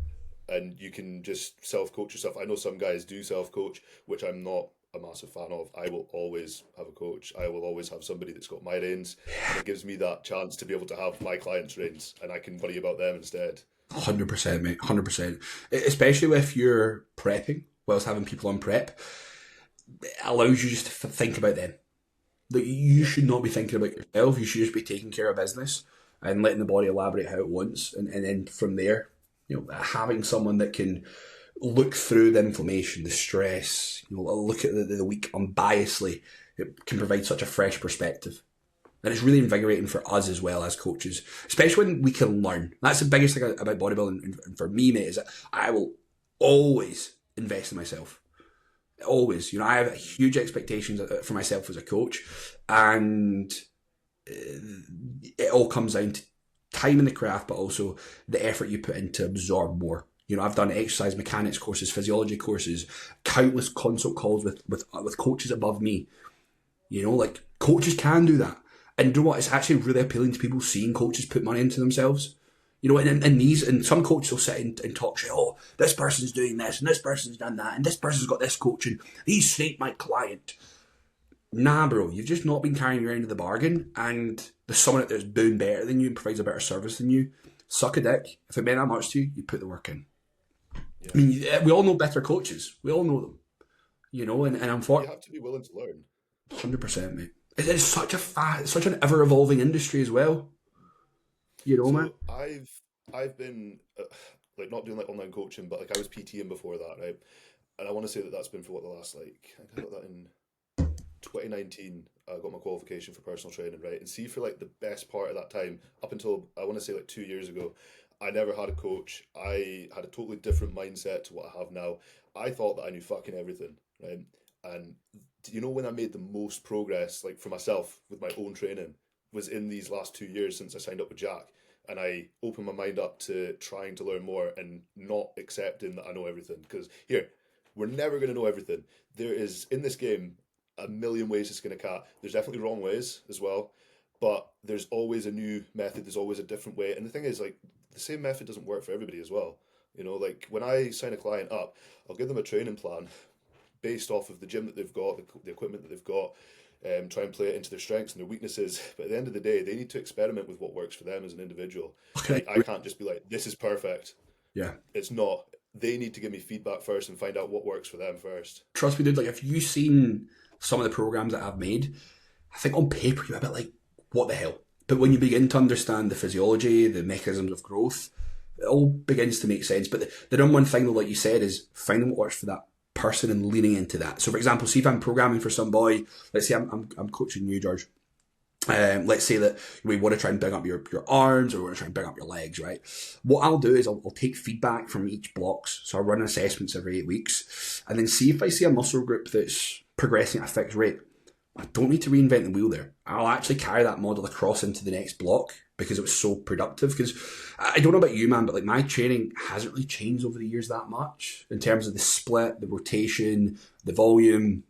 and you can just self coach yourself. I know some guys do self coach, which I'm not a massive fan of. I will always have a coach. I will always have somebody that's got my reins, and it gives me that chance to be able to have my clients' reins, and I can worry about them instead. 100%, mate. 100%. Especially if you're prepping, whilst having people on prep, it allows you just to think about them. Like, you should not be thinking about yourself. You should just be taking care of business and letting the body elaborate how it wants. And then from there, having someone that can look through the inflammation, the stress, look at the week unbiasedly, it can provide such a fresh perspective. And it's really invigorating for us as well as coaches, especially when we can learn. That's the biggest thing about bodybuilding, and for me, mate, is that I will always invest in myself. Always. I have huge expectations for myself as a coach, and it all comes down to time in the craft, but also the effort you put in to absorb more. I've done exercise mechanics courses, physiology courses, countless consult calls with coaches above me. Like, coaches can do that. And you know what? It's actually really appealing to people seeing coaches put money into themselves. And some coaches will sit and talk shit. Oh, this person's doing this, and this person's done that, and this person's got this coaching. He's snaked my client. Nah, bro, you've just not been carrying your end of the bargain, and there's someone out there that's doing better than you and provides a better service than you. suck a dick. If it meant that much to you, you put the work in. Yeah. I mean, we all know better coaches. We all know them. You know, and You have to be willing to learn. 100%, mate. It's such such an ever evolving industry as well. You know, man. So I've been like not doing like online coaching, but like I was PTing before that, right? And I want to say that that's been for what the last like I think I got that in 2019. I got my qualification for personal training, right? And see, for like the best part of that time, up until I want to say like 2 years ago, I never had a coach. I had a totally different mindset to what I have now. I thought that I knew fucking everything, right? And you know when I made the most progress, like for myself with my own training, was in these last 2 years since I signed up with Jack, and I opened my mind up to trying to learn more and not accepting that I know everything. Because here, we're never going to know everything. There is in this game a million ways to skin a cat. There's definitely wrong ways as well, but there's always a new method. There's always a different way. And the thing is, like, the same method doesn't work for everybody as well. You know, like when I sign a client up, I'll give them a training plan based off of the gym that they've got, the equipment that they've got, try and play it into their strengths and their weaknesses. But at the end of the day, they need to experiment with what works for them as an individual. Okay. Like, I can't just be like, this is perfect. Yeah. It's not. They need to give me feedback first and find out what works for them first. Trust me, dude. Like, if you've seen some of the programs that I've made, I think on paper you're a bit like, what the hell? But when you begin to understand the physiology, the mechanisms of growth, it all begins to make sense. But the number one thing, though, like you said, is finding what works for that person and leaning into that. So, for example, see if I'm programming for some boy, let's say I'm coaching you, George. Let's say that we want to try and bring up your arms, or we want to try and bring up your legs, right? What I'll do is I'll take feedback from each blocks. So I run assessments every 8 weeks, and then see if I see a muscle group that's progressing at a fixed rate. I don't need to reinvent the wheel there. I'll actually carry that model across into the next block because it was so productive. Because I don't know about you, man, but like my training hasn't really changed over the years that much in terms of the split, the rotation, the volume.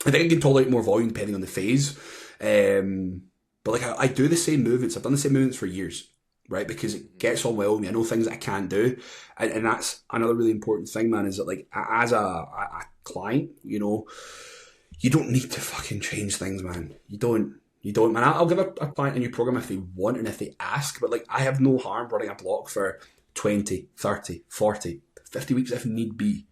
I think I can tolerate more volume depending on the phase. But like I do the same movements. I've done the same movements for years, right? Because it gets on well with me. I know things that I can't do. And that's another really important thing, man, is that like as a client, you know, you don't need to fucking change things, man. You don't, man. I'll give a client a new program if they want and if they ask, but like I have no harm running a block for 20, 30, 40, 50 weeks if need be.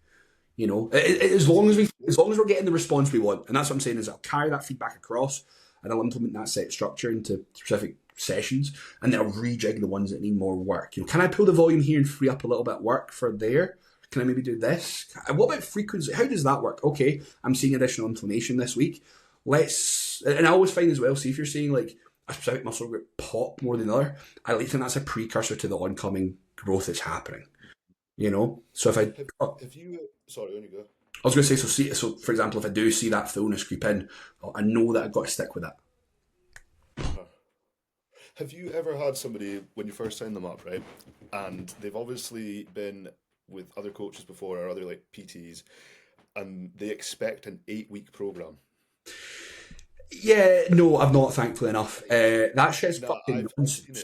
You know, as long as we're getting the response we want. And that's what I'm saying is I'll carry that feedback across and I'll implement that set structure into specific sessions, and then I'll rejig the ones that need more work. You know, can I pull the volume here and free up a little bit of work for there? Can I maybe do this? What about frequency? How does that work? Okay, I'm seeing additional inflammation this week. And I always find as well, see if you're seeing like a specific muscle group pop more than another, I like to think that's a precursor to the oncoming growth that's happening. You know? So if I... Have you... Sorry, on you go. I was going to say, so for example, if I do see that fullness creep in, I know that I've got to stick with it. Have you ever had somebody, when you first sign them up, right, and they've obviously been with other coaches before or other like PTs, and they expect an 8-week program? Yeah, no, I've not, thankfully enough. That shit's fucking nonsense.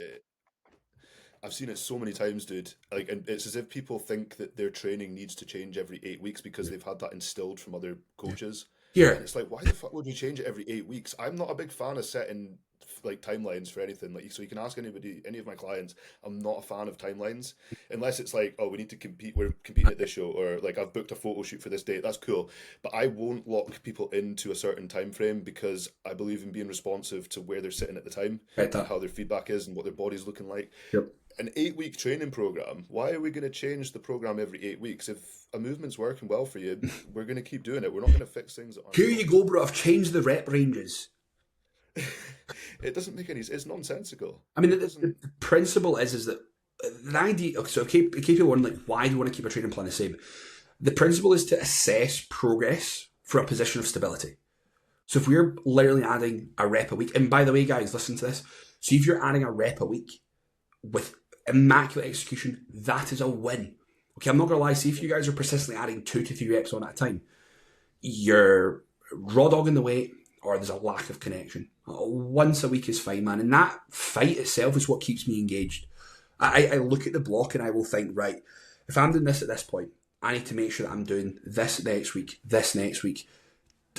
I've seen it so many times, dude. Like, and it's as if people think that their training needs to change every 8 weeks because they've had that instilled from other coaches. Here, and it's like, why the fuck would we change it every 8 weeks? I'm not a big fan of setting like timelines for anything. Like, so you can ask anybody, any of my clients. I'm not a fan of timelines unless it's like, oh, we need to compete. We're competing at this show, or like I've booked a photo shoot for this date. That's cool, but I won't lock people into a certain time frame because I believe in being responsive to where they're sitting at the time, and how their feedback is, and what their body's looking like. Yep. An 8-week training program, why are we going to change the program every 8 weeks? If a movement's working well for you, we're going to keep doing it. We're not going to fix things that aren't. Here you go, bro. I've changed the rep ranges. It doesn't make any sense. It's nonsensical. I mean, the principle is that the idea, so keep people wondering, like, why do you want to keep a training plan the same? The principle is to assess progress from a position of stability. So if we're literally adding a rep a week, and by the way, guys, listen to this. So if you're adding a rep a week with immaculate execution, that is a win. Okay, I'm not going to lie. See if you guys are persistently adding 2 to 3 reps on at a time, you're raw dogging the weight, or there's a lack of connection. Once a week is fine, man. And that fight itself is what keeps me engaged. I look at the block and I will think, right, if I'm doing this at this point, I need to make sure that I'm doing this next week,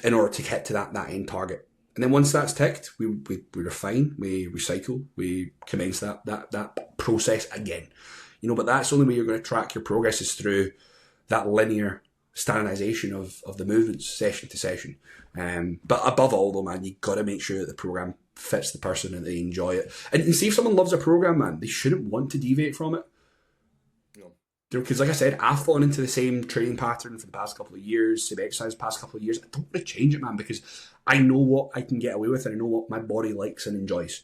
in order to get to that end target. And then once that's ticked, we refine, we recycle, we commence that process again. You know, but that's the only way you're going to track your progress is through that linear standardization of the movements session to session. But above all, though, man, you got to make sure that the program fits the person and they enjoy it. And see, if someone loves a program, man, they shouldn't want to deviate from it. No. Because, like I said, I've fallen into the same training pattern for the past couple of years, same exercise past couple of years. I don't want to change it, man, because I know what I can get away with and I know what my body likes and enjoys.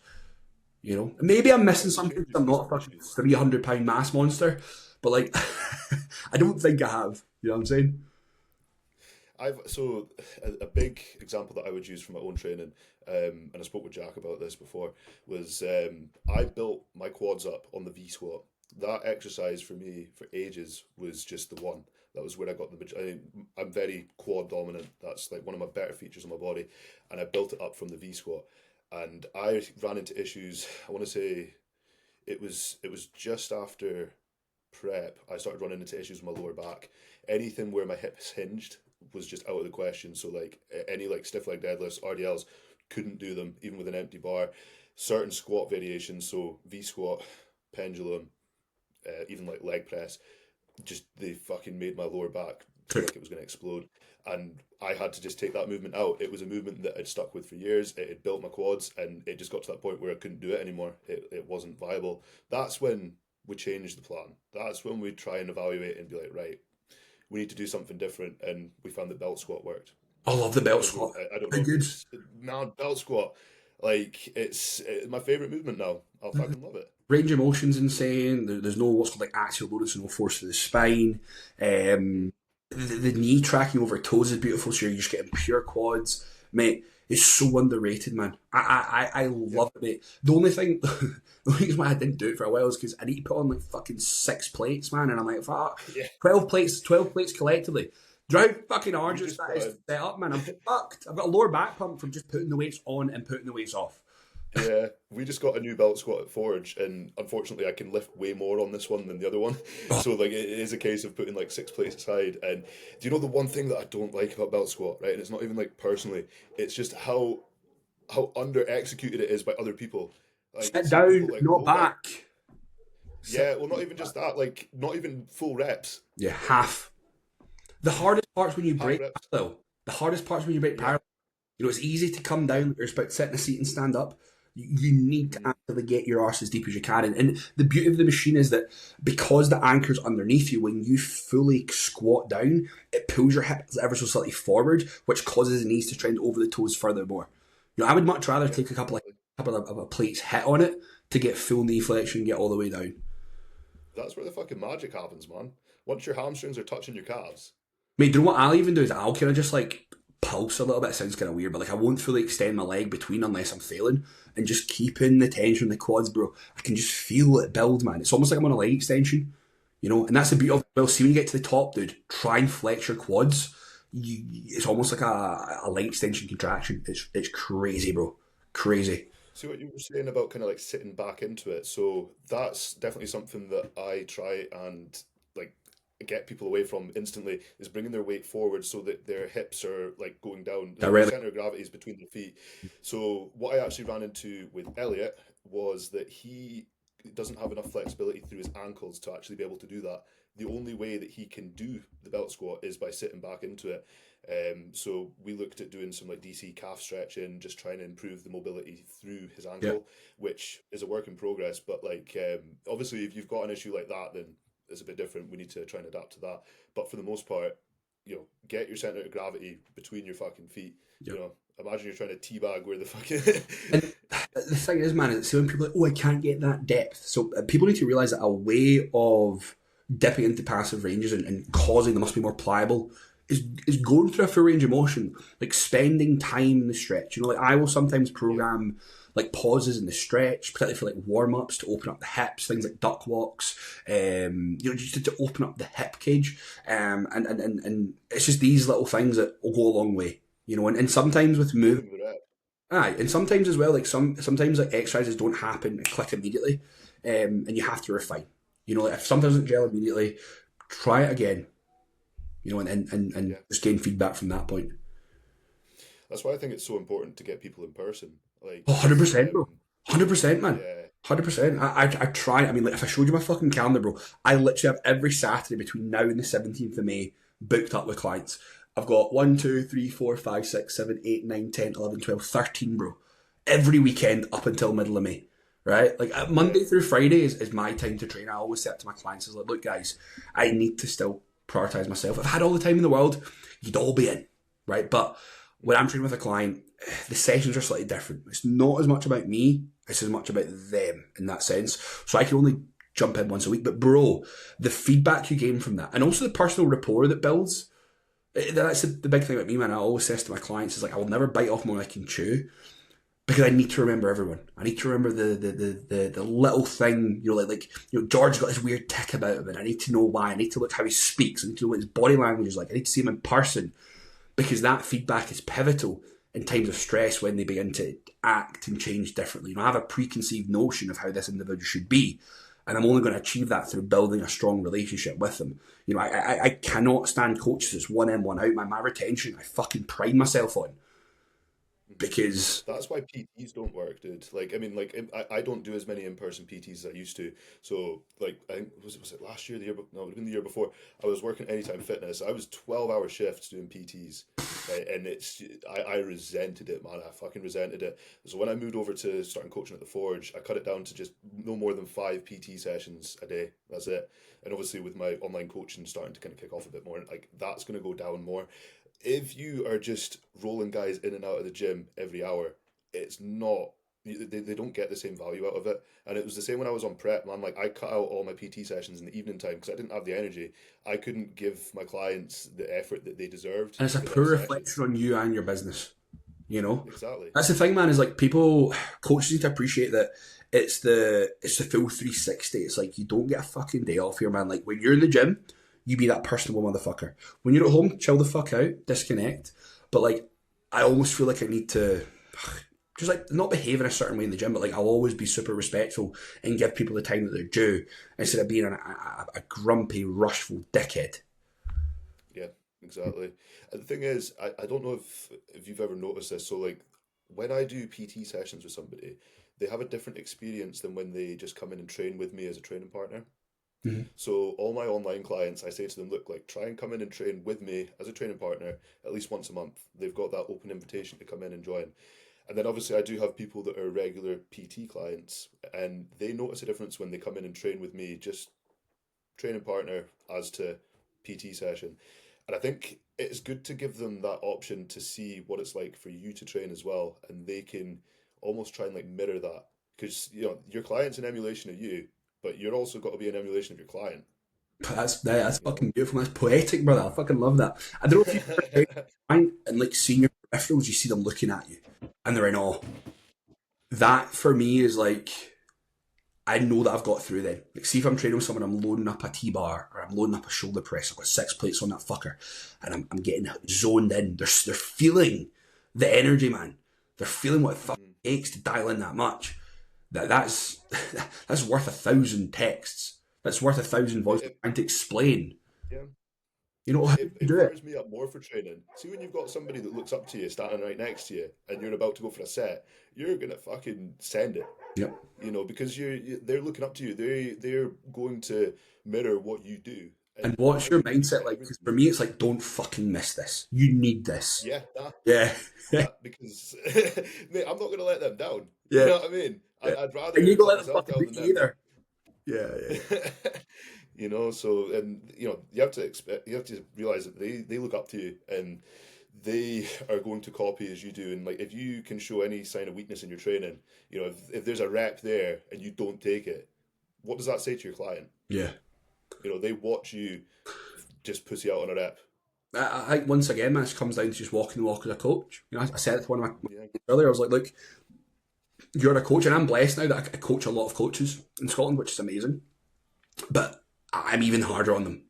You know, maybe I'm missing something. I'm not a fucking 300-pound mass monster, but like, I don't think I have. You know what I'm saying? So a big example that I would use for my own training, and I spoke with Jack about this before, was I built my quads up on the V squat. That exercise for me for ages was just the one. That was where I got I'm very quad dominant. That's like one of my better features on my body, and I built it up from the V squat. And I ran into issues. I want to say it was just after prep. I started running into issues with my lower back. Anything where my hips hinged was just out of the question. So like any like stiff leg deadlifts, RDLs, couldn't do them even with an empty bar. Certain squat variations, so V squat, pendulum, even like leg press, just they fucking made my lower back feel like it was going to explode. And I had to just take that movement out. It was a movement that I'd stuck with for years. It had built my quads, and it just got to that point where I couldn't do it anymore. It wasn't viable. That's when we changed the plan. That's when we try and evaluate and be like, right, we need to do something different. And we found that belt squat worked. I love the belt squat. I don't know. Good. Now belt squat, like it's my favorite movement now. I fucking love it. Range of motion's insane. There's no what's called like axial loading, so no force to the spine. The knee tracking over toes is beautiful, so you're just getting pure quads. Mate, it's so underrated, man. I love it, mate. The only reason why I didn't do it for a while is because I need to put on like fucking 6 plates, man, and I'm like, fuck, Yeah. 12 plates collectively. Do you know how fucking arduous that is to set up, man? I'm fucked. I've got a lower back pump from just putting the weights on and putting the weights off. Yeah, we just got a new belt squat at Forge, and unfortunately, I can lift way more on this one than the other one. So, like, it is a case of putting like 6 plates aside. And do you know the one thing that I don't like about belt squat, right? And it's not even like personally; it's just how under executed it is by other people. Like, Sit some down, people, like, not back. Yeah, well, not even just that. Like, not even full reps. Yeah, half. The hardest part's when you break reps. parallel. The hardest part's when you break parallel. You know, it's easy to come down. You're about to sit in a seat and stand up. You need to actively get your arse as deep as you can. And the beauty of the machine is that because the anchor's underneath you, when you fully squat down, it pulls your hips ever so slightly forward, which causes the knees to trend over the toes furthermore. You know, I would much rather take a couple of plates hit on it to get full knee flexion and get all the way down. That's where the fucking magic happens, man. Once your hamstrings are touching your calves. Mate, do you know what I'll even do is I'll kind of just like pulse a little bit. It sounds kind of weird, but like I won't fully extend my leg between unless I'm failing, and just keeping the tension in the quads, bro. I can just feel it build, man. It's almost like I'm on a leg extension, you know. And that's the beauty of it. Well, see, when you get to the top, dude, try and flex your quads. It's almost like a leg extension contraction. It's crazy, bro. Crazy. See what you were saying about kind of like sitting back into it. So that's definitely something that I try and like get people away from instantly, is bringing their weight forward so that their hips are like going down. The center of gravity is between their feet. So what I actually ran into with Elliot was that he doesn't have enough flexibility through his ankles to actually be able to do that. The only way that he can do the belt squat is by sitting back into it. So we looked at doing some like DC calf stretching, just trying to improve the mobility through his ankle, which is a work in progress. But like, obviously, if you've got an issue like that, then it's a bit different. We need to try and adapt to that. But for the most part, you know, get your center of gravity between your fucking feet. You know, imagine you're trying to teabag where the fucking. And the thing is, man, it's when people are like, oh, I can't get that depth. So people need to realize that a way of dipping into passive ranges and causing them must be more pliable is going through a full range of motion, like spending time in the stretch. You know, like I will sometimes program like pauses in the stretch, particularly for like warm ups to open up the hips, things like duck walks, you know, just to open up the hip cage, and it's just these little things that will go a long way. You know, and sometimes with movement, and sometimes as well, like sometimes like exercises don't happen and click immediately, and you have to refine. You know, like if something doesn't gel immediately, try it again. You know, and just gain feedback from that point. That's why I think it's so important to get people in person. Like, 100%, bro. 100%, man. Yeah, 100%. I try. I mean, like, if I showed you my fucking calendar, bro, I literally have every Saturday between now and the 17th of May booked up with clients. I've got 1, 2, 3, 4, 5, 6, 7, 8, 9, 10, 11, 12, 13, bro. Every weekend up until middle of May. Right? Like Yeah. Monday through Friday is my time to train. I always say it to my clients, is like, look, guys, I need to still prioritize myself. If I had all the time in the world, you'd all be in. Right? But when I'm training with a client, the sessions are slightly different. It's not as much about me, it's as much about them in that sense. So I can only jump in once a week. But bro, the feedback you gain from that, and also the personal rapport that builds, that's the big thing about me, man. I always say to my clients is like, I will never bite off more than I can chew because I need to remember everyone. I need to remember the little thing, George got this weird tick about him, and I need to know why. I need to look how he speaks. I need to know what his body language is like. I need to see him in person because that feedback is pivotal in times of stress when they begin to act and change differently. I have a preconceived notion of how this individual should be, and I'm only going to achieve that through building a strong relationship with them. I cannot stand coaches that's one in, one out. My retention, I fucking pride myself on because That's why PTs don't work, dude. Like, I mean, like, I don't do as many in-person PTs as I used to. So, like, I think, was it last year, the year, no, it would have been the year before, I was working Anytime Fitness. I was 12-hour shifts doing PTs. Right? And I resented it, man. I fucking resented it. So when I moved over to starting coaching at the Forge, I cut it down to just no more than 5 PT sessions a day. That's it. And obviously with my online coaching starting to kind of kick off a bit more, like, that's going to go down more. If you are just rolling guys in and out of the gym every hour, it's not. They don't get the same value out of it. And it was the same when I was on prep, man. Like, I cut out all my PT sessions in the evening time because I didn't have the energy. I couldn't give my clients the effort that they deserved and it's a for them poor sessions. reflection on you and your business. You know, Exactly. that's the thing, man. Is like coaches need to appreciate that it's the full 360. It's like you don't get a fucking day off here, man. Like when you're in the gym, you be that personable motherfucker. When you're at home, chill the fuck out, disconnect. But like, I almost feel like I need to just like not behave in a certain way in the gym, but like I'll always be super respectful and give people the time that they're due instead of being a grumpy, rushful dickhead. Yeah, exactly. And the thing is, I don't know if you've ever noticed this. So like when I do PT sessions with somebody, they have a different experience than when they just come in and train with me as a training partner. Mhm. So all my online clients, I say to them, look, like try and come in and train with me as a training partner at least once a month. They've got that open invitation to come in and join. And then obviously I do have people that are regular PT clients and they notice a difference when they come in and train with me, just training partner as to PT session. And I think it's good to give them that option to see what it's like for you to train as well, and they can almost try and like mirror that because your client's an emulation of you, but you're also got to be an emulation of your client. That's You know. fucking beautiful. That's poetic, brother. I fucking love that. I don't know if you've ever tried trying and like seeing your peripherals, you see them looking at you and they're in awe. That for me is like I know that I've got through then. Like, see if I'm training with someone, I'm loading up a T-bar or I'm loading up a shoulder press. I've got 6 plates on that fucker, and I'm getting zoned in. They're feeling the energy, man. They're feeling what it fucking Mhm. takes to dial in that much. That's that's worth 1,000 texts. That's worth 1,000 It, voices it, trying to explain. yeah. You know how It, do it, you it do it? fires me up more for training. See, when you've got somebody that looks up to you, standing right next to you, and you're about to go for a set, you're gonna fucking send it. Yep. Because they're looking up to you. They're going to mirror what you do, And and what's whatever your you do mindset to like? Because everybody. for me, it's like, don't fucking miss this. You need this. Yeah, that Yeah. that because mate, I'm not gonna let them down. You Yeah. know what I mean? Yeah. I'd And you rather don't let let them myself fucking down beat than you them down. either. Yeah, yeah, So and you have to expect, you have to realize that they look up to you and they are going to copy as you do. And like if you can show any sign of weakness in your training, if there's a rep there and you don't take it, what does that say to your client? yeah. They watch you just pussy out on a rep. I think once again, man, it comes down to just walking the walk as a coach. I said it to one of my Yeah. mates earlier. I was like, look, you're a coach, and I'm blessed now that I coach a lot of coaches in Scotland, which is amazing. But I'm even harder on them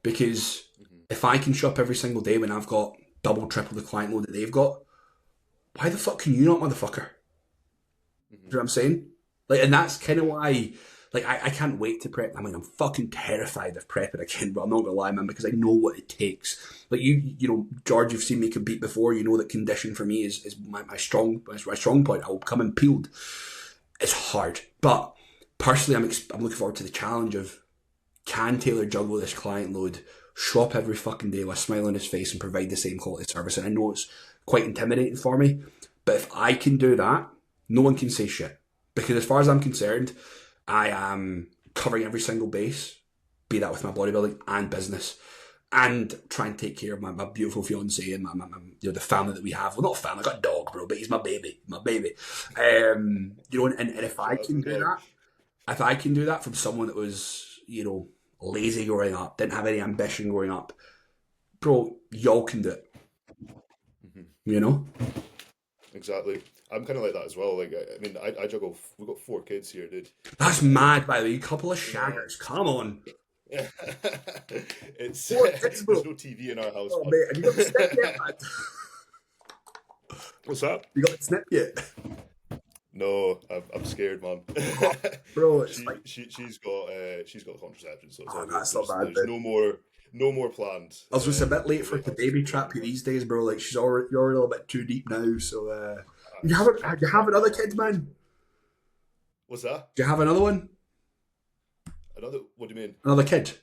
because Hmm. if I can show up every single day when I've got double, triple the client load that they've got, why the fuck can you not, motherfucker? You know Hmm. what I'm saying? Like, and that's kind of why, like, I can't wait to prep. I mean, I'm fucking terrified of prepping again, but I'm not gonna lie, man, because I know what it takes. Like George, you've seen me compete before. You know that condition for me is my strong point. I will come in peeled. it's hard. But personally, I'm looking forward to the challenge of, can Taylor juggle this client load, show up every fucking day with a smile on his face and provide the same quality service? And I know it's quite intimidating for me, but if I can do that, no one can say shit. Because as far as I'm concerned, I am covering every single base, be that with my bodybuilding and business, and try and take care of my beautiful fiance and the family that we have. Well, not family, I got a dog, bro, but he's my baby, my baby. And if I Shout out to can the do dog. that, if I can do that from someone that was, lazy growing up, didn't have any ambition growing up, bro, y'all can do it. Mhm. You know, Exactly. I'm kind of like that as well. Like, I mean, I juggle. We've got 4 kids here, dude. that's mad. By the way, you couple of Yeah. shaggers. Come on, It's 4 kids, there's bro. no TV in our house, Oh man. mate, have you got the snip yet, man? What's that? You got the snip yet, No, I'm scared, man. bro? It's she like, she she's got contraception, so it's oh, all good. that's not There's bad, there's then. no more planned. I was just a bit late We'll for wait the till she's baby a bit trap you younger. these days, bro. Like you're already a little bit too deep now. So you It's haven't you practice have that, another man. kid, man? What's that? Do you have another one? Another? What do you mean? Another kid?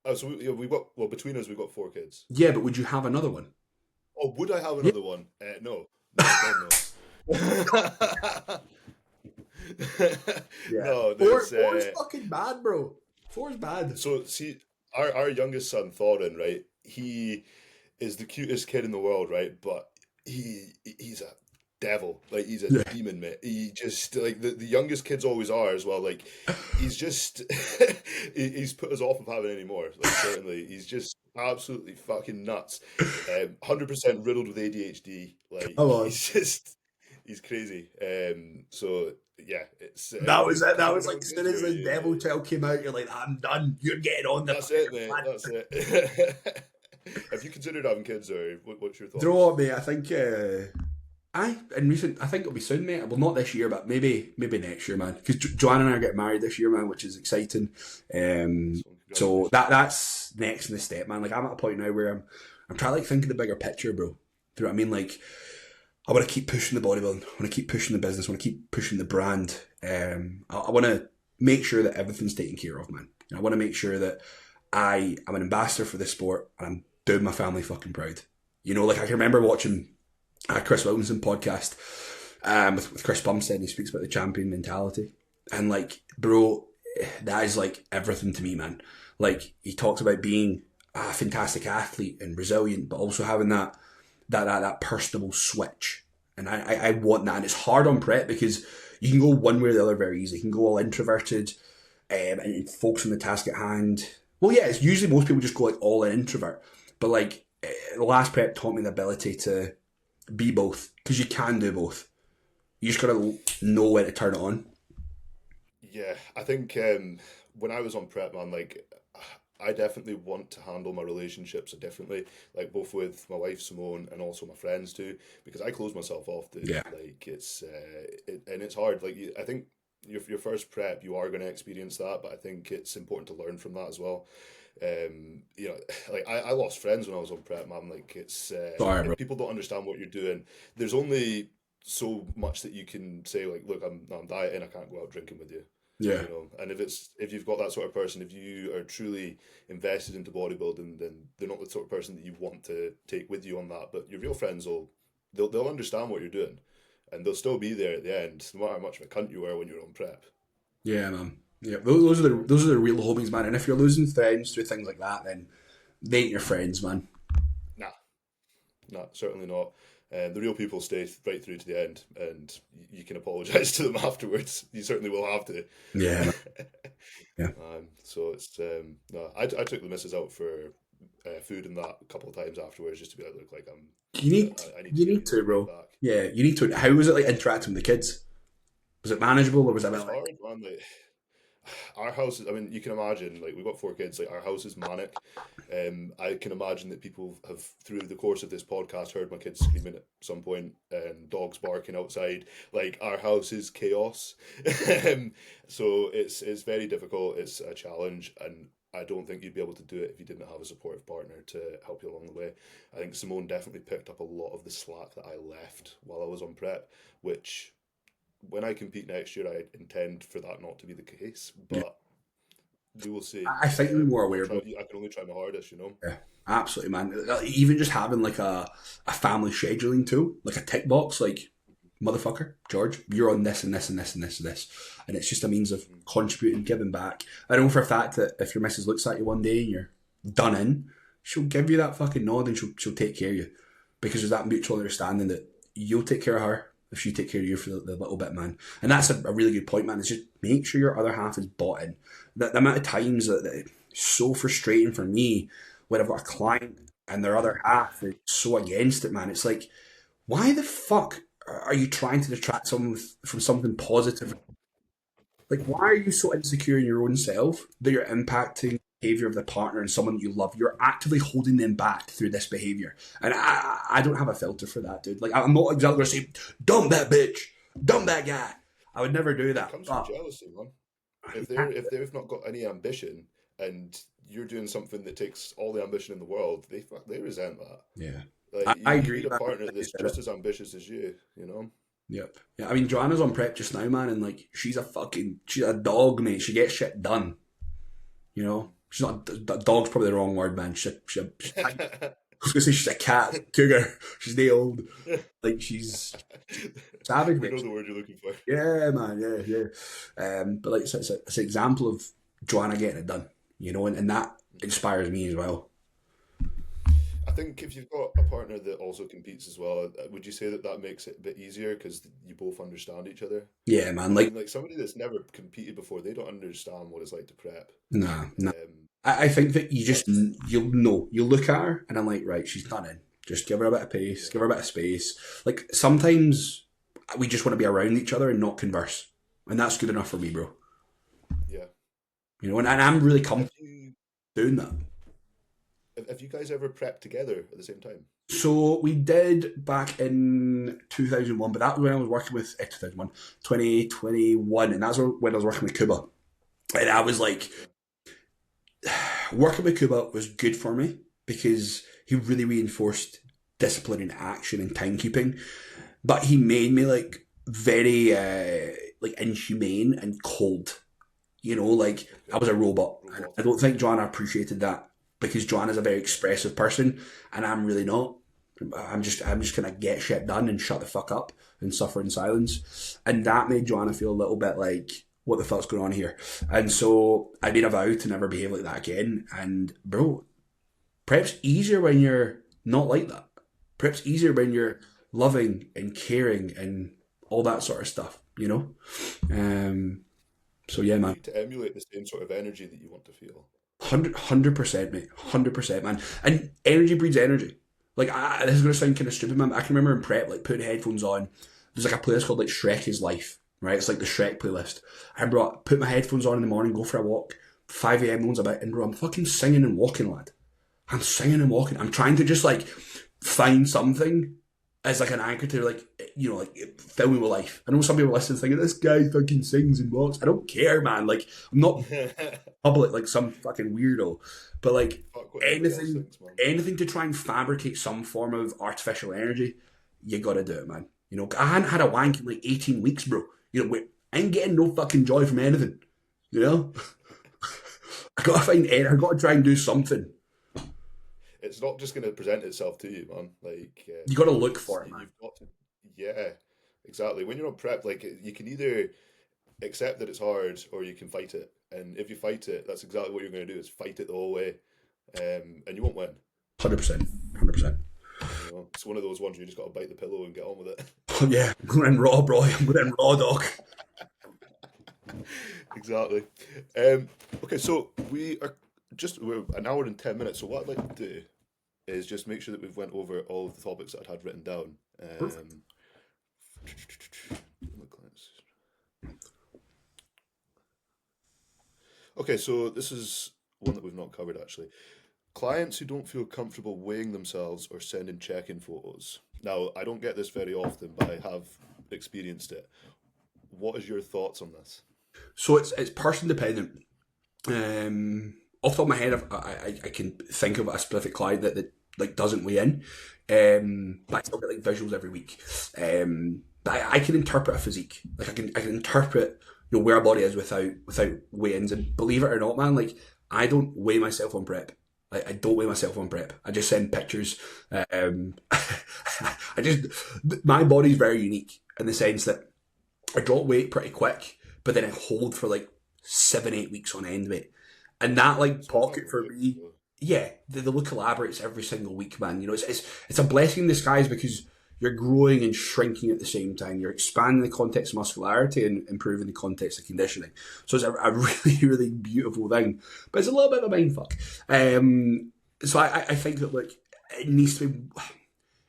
Oh, so we've got, well, between us we've got 4 kids. Yeah, but would you have another one? Oh, would I have Yeah. another one? No, no, God no. Yeah. No, Four, there's four is fucking bad, bro. Four is bad. so see, our youngest son Thorin, right? He is the cutest kid in the world, right? But he's a devil. Like, he's a Yeah. demon, mate. He just, like, the youngest kids always are as well. Like, he's just he's put us off of having any more. Like, certainly, he's just absolutely fucking nuts. 100% riddled with ADHD. Like, Come on. he's crazy. So yeah, it's That was it. did That you was want to like, have as soon kids, as or the you? devil child came out, you're like, I'm done. You're getting on the That's fucking it, mate. plan. That's it. Have you considered having kids, or what's your Do you know thoughts? what, mate? I think I think it'll be soon, mate. Well, not this year, but maybe next year, man. Because Joanna and I are getting married this year, man, which is exciting. Nice one, So congratulations. that's next in the step, man. Like, I'm at a point now where I'm trying to like think of the bigger picture, bro. Do you know what I mean? Like, I want to keep pushing the bodybuilding. I want to keep pushing the business. I want to keep pushing the brand. I want to make sure that everything's taken care of, man. I want to make sure that I am an ambassador for this sport and I'm doing my family fucking proud. Like, I can remember watching Chris Wilkinson podcast with Chris Bumstead. He speaks about the champion mentality. And, like, bro, that is like everything to me, man. Like, he talks about being a fantastic athlete and resilient, but also having that personable switch. And I want that. And it's hard on prep because you can go one way or the other very easily. You can go all introverted and focus on the task at hand. Well, yeah, it's usually most people just go like all in introvert. But like, the last prep taught me the ability to be both, because you can do both. You just gotta know when to turn it on. Yeah, I think when I was on prep, man, like, I definitely want to handle my relationships differently, like both with my wife Simone and also my friends too, because I close myself off, dude. Yeah. Like, and it's hard. Like, I think your first prep, you are going to experience that, but I think it's important to learn from that as well. Like, I lost friends when I was on prep, man. Like, Sorry, bro. if people don't understand what you're doing, there's only so much that you can say. Like, look, I'm dieting, I can't go out drinking with you. Yeah. And if you've got that sort of person, if you are truly invested into bodybuilding, then they're not the sort of person that you want to take with you on that. But your real friends they'll understand what you're doing, and they'll still be there at the end, no matter how much of a cunt you were when you were on prep. Yeah, man. Yeah, those are the real homies, man. And if you're losing friends through things like that, then they ain't your friends, man. Nah, nah, certainly not. The real people stay right through to the end, and you can apologise to them afterwards. You certainly will have to. Yeah, man. Yeah. So it's no. I took the missus out for food and that a couple of times afterwards, just to be like, look, like, You need I need to you get need these to, right bro. back. Yeah, you need to. How was it like interacting with the kids? Was it manageable, or was it a It's bit like, hard, man. Like, our house is, I mean, you can imagine, like, we've got 4 kids, like, our house is manic. I can imagine that people have, through the course of this podcast, heard my kids screaming at some point and dogs barking outside. Like, our house is chaos. So it's very difficult. It's a challenge, and I don't think you'd be able to do it if you didn't have a supportive partner to help you along the way. I think Simone definitely picked up a lot of the slack that I left while I was on prep, which when I compete next year, I intend for that not to be the case, Yeah. but we will see. I think we're more I'll aware, try. bro. I can only try my hardest, you know. Yeah, absolutely, man. Even just having like a family scheduling tool, like a tick box, like motherfucker, George, you're on this and this and this and this and this. And it's just a means of Mhm. contributing, giving back. I know for a fact that if your missus looks at you one day and you're done in, she'll give you that fucking nod and she'll take care of you. Because there's that mutual understanding that you'll take care of her if she take care of you for the little bit, man. And that's a really good point, man. It's just make sure your other half is bought in. The amount of times that it's so frustrating for me when I've got a client and their other half is so against it, man. It's like, why the fuck are you trying to detract someone from something positive? Like, why are you so insecure in your own self that you're impacting the behavior of the partner and someone that you love? You're actively holding them back through this behavior. And I don't have a filter for that, dude. Like, I'm not exactly going to say, dump that bitch, dump that guy. I would never do It that. comes from But jealousy, man. you If can't. they've not got any ambition and you're doing something that takes all the ambition in the world, they resent that. Yeah. Like I you agree, need a man. partner Like you that's said it. just as ambitious as you know. Yep. Yeah, I mean, Joanna's on prep just now, man, and like, she's a dog, mate. She gets shit done. You know, she's not dog's probably the wrong word, man. She's I was gonna say she's a cat, cougar. She's the old, like she's savage, We know mate. the word you're looking for. Yeah, man, yeah, yeah. But like it's an example of Joanna getting it done, you know, and that inspires me as well. I think if you've got a partner that also competes as well, would you say that that makes it a bit easier because you both understand each other? Yeah, man. I Like, mean, like somebody that's never competed before, they don't understand what it's like to prep. nah, nah. Um, I think that that's you'll know. You look at her, and I'm like, right, she's done in. Just give her a bit of pace, yeah, give her a bit of space. Like sometimes we just want to be around each other and not converse, and that's good enough for me, bro. yeah. You know, and I'm really Have comfortable you doing that. have you guys ever prepped together at the same time? So we did back in 2001, but that was when I was working with 2001, 2021, and that's when I was working with Cuba. And I was like, Okay. working with Cuba was good for me because he really reinforced discipline and action and timekeeping, but he made me like very like inhumane and cold. You know, like I Okay. was a robot. And I Robotic. don't think Joanna appreciated that because Joanna's a very expressive person and I'm really not. I'm just gonna get shit done and shut the fuck up and suffer in silence. And that made Joanna feel a little bit like, what the fuck's going on here? And so I made a vow to never behave like that again. And bro, prep's easier when you're not like that. Prep's easier when Yeah. you're loving and caring and all that sort of stuff, you know? Um so yeah, You man. need to emulate the same sort of energy that you want to feel. 100%, mate. 100%, man. And energy breeds energy. Like, this is going to sound kind of stupid, man. I can remember in prep, like, putting headphones on. There's like a playlist called, like, Shrek is Life, right? It's like the Shrek playlist. And, bro, I put my headphones on in the morning, go for a walk. 5 a.m. a bit, and, bro, I'm fucking singing and walking, lad. I'm singing and walking. I'm trying to just, like, find something as, like, an anchor to, like, you know, like, fill me with life. I know some people listen thinking, this guy fucking sings and walks. I don't care, man. Like, I'm not public like some fucking weirdo. But like Fuck what anybody else anything, thinks, man. anything to try and fabricate some form of artificial energy, you gotta do it, man. You know, I hadn't had a wank in like 18 weeks, bro. You know, I ain't getting no fucking joy from anything. You know, I gotta find, I gotta try and do something. It's not just going to present itself to you, man. Like You gotta look for it, man. you've got to, yeah, exactly. When you're on prep, like you can either accept that it's hard or you can fight it. And if you fight it, that's exactly what you're going to do: is fight it the whole way, and you won't win. 100%, 100%. You know, it's one of those ones where you just got to bite the pillow and get on with it. Yeah, I'm going in raw, bro. I'm going in raw, dog. Exactly. Okay, so we're an hour and 10 minutes. So what I'd like to do is just make sure that we've went over all of the topics that I'd had written down. Perfect. Okay, so this is one that we've not covered actually. Clients who don't feel comfortable weighing themselves or sending check-in photos. Now, I don't get this very often, but I have experienced it. What is your thoughts on this? So it's person dependent. Off the top of my head, I can think of a specific client that like doesn't weigh in. But I still get like visuals every week. But I can interpret a physique. Like I can interpret where a body is without weigh-ins. And believe it or not, man, like I don't weigh myself on prep. Like I don't weigh myself on prep. I just send pictures. I just my body's very unique in the sense that I drop weight pretty quick, but then I hold for like 7-8 weeks on end, mate. And that like pocket for me, yeah, the look collaborates every single week, man. It's a blessing in disguise because you're growing and shrinking at the same time. You're expanding the context of muscularity and improving the context of conditioning. So it's a really, really beautiful thing. But it's a little bit of a mindfuck. So I think that like it needs to be,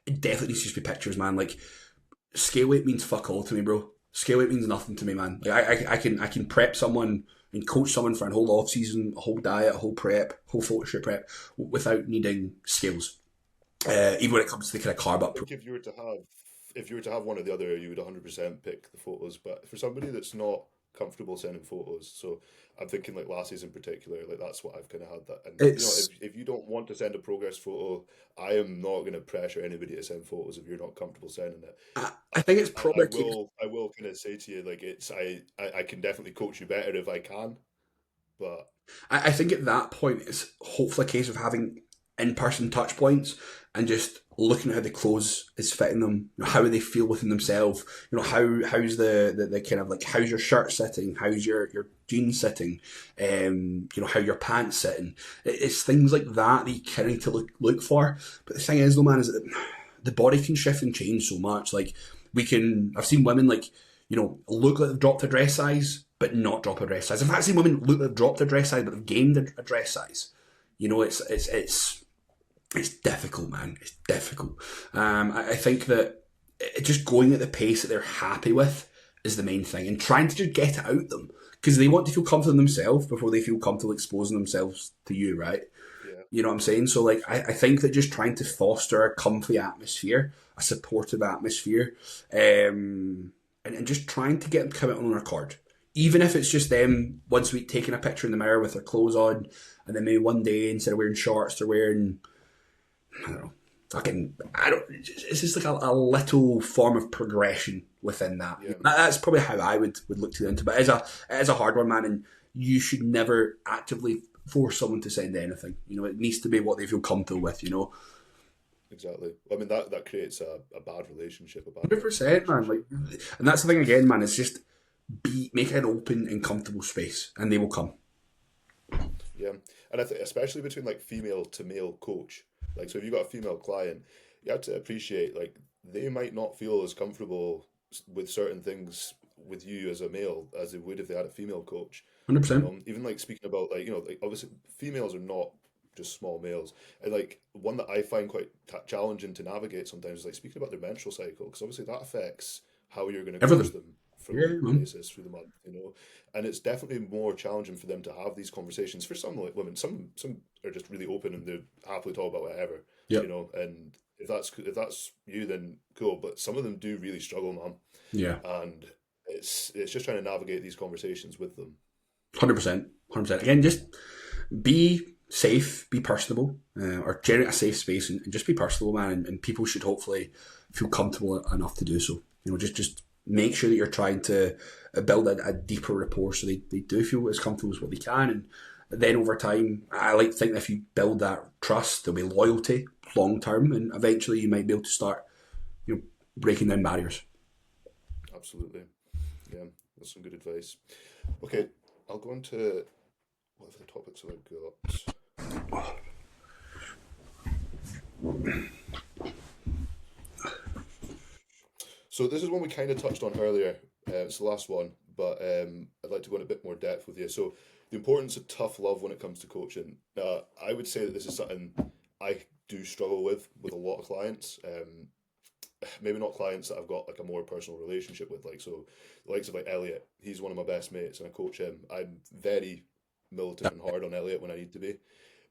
it definitely needs to just be pictures, man. Like scale weight means fuck all to me, bro. Scale weight means nothing to me, man. Like I can prep someone and coach someone for a whole off season, a whole diet, a whole prep, whole photo shoot prep without needing scales. Even when it comes to the kind of carb I up. think if you were to have one or the other, you would 100% pick the photos. But for somebody that's not comfortable sending photos, so I'm thinking like lassies in particular, like that's what I've kind of had that. And It's if you don't want to send a progress photo, I am not going to pressure anybody to send photos if you're not comfortable sending it. I think it's I probably a case. I will kind of say to you like I can definitely coach you better if I can, but I think at that point it's hopefully a case of having in-person touch points and just looking at how the clothes is fitting them, how they feel within themselves, how's the kind of like how's your shirt sitting, how's your jeans sitting, how your pants sitting. It's things like that you kind of need to look for. But the thing is though, man, is that the body can shift and change so much. Like I've seen women like, look like they've dropped a dress size, but not drop a dress size. In fact, I've seen women look like they've dropped a dress size, but they've gained a dress size. It's difficult, man. It's difficult. I think that just going at the pace that they're happy with is the main thing, and trying to just get it out them because they want to feel comfortable themselves before they feel comfortable exposing themselves to you, right? yeah, You know what I'm saying? So, like, I think that just trying to foster a comfy atmosphere, a supportive atmosphere, and just trying to get them to come out on their accord. Even if it's just them once a week taking a picture in the mirror with their clothes on, and then maybe one day instead of wearing shorts, they're wearing, I don't know, it's just like a little form of progression within that. yeah. That's probably how I would look to into it. But it is a hard one, man, and you should never actively force someone to send anything. It needs to be what they feel comfortable with, Exactly. I mean that creates a bad relationship, a bad 100%, man. Like, and that's the thing again, man, it's just make an open and comfortable space and they will come. Yeah, and I think especially between like female to male coach, like so if you've got a female client, you have to appreciate like they might not feel as comfortable with certain things with you as a male as they would if they had a female coach. 100%. Even like speaking about like like obviously females are not just small males, and like one that I find quite challenging to navigate sometimes is like speaking about their menstrual cycle because obviously that affects how you're going to coach Everything. them from a Yeah, weekly man. basis through the month, and it's definitely more challenging for them to have these conversations. For some like women, some are just really open and they happily talk about whatever, Yep. and if that's you, then cool. But some of them do really struggle, man, Yeah. and it's just trying to navigate these conversations with them. 100%. 100%. Again, just be safe, be personable, or generate a safe space and just be personable, man. And people should hopefully feel comfortable enough to do so. Just make sure that you're trying to build a deeper rapport so they do feel as comfortable as what they can. And then over time, I like to think that if you build that trust, there'll be loyalty long term, and eventually you might be able to start, breaking down barriers. Absolutely. Yeah, that's some good advice. Okay, I'll go on to what other topics have I got? So this is one we kind of touched on earlier. It's the last one, but I'd like to go in a bit more depth with you. So the importance of tough love when it comes to coaching. I would say that this is something I do struggle with a lot of clients. Maybe not clients that I've got like a more personal relationship with. Like so, the likes of like Elliot. He's one of my best mates, and I coach him. I'm very militant and hard on Elliot when I need to be.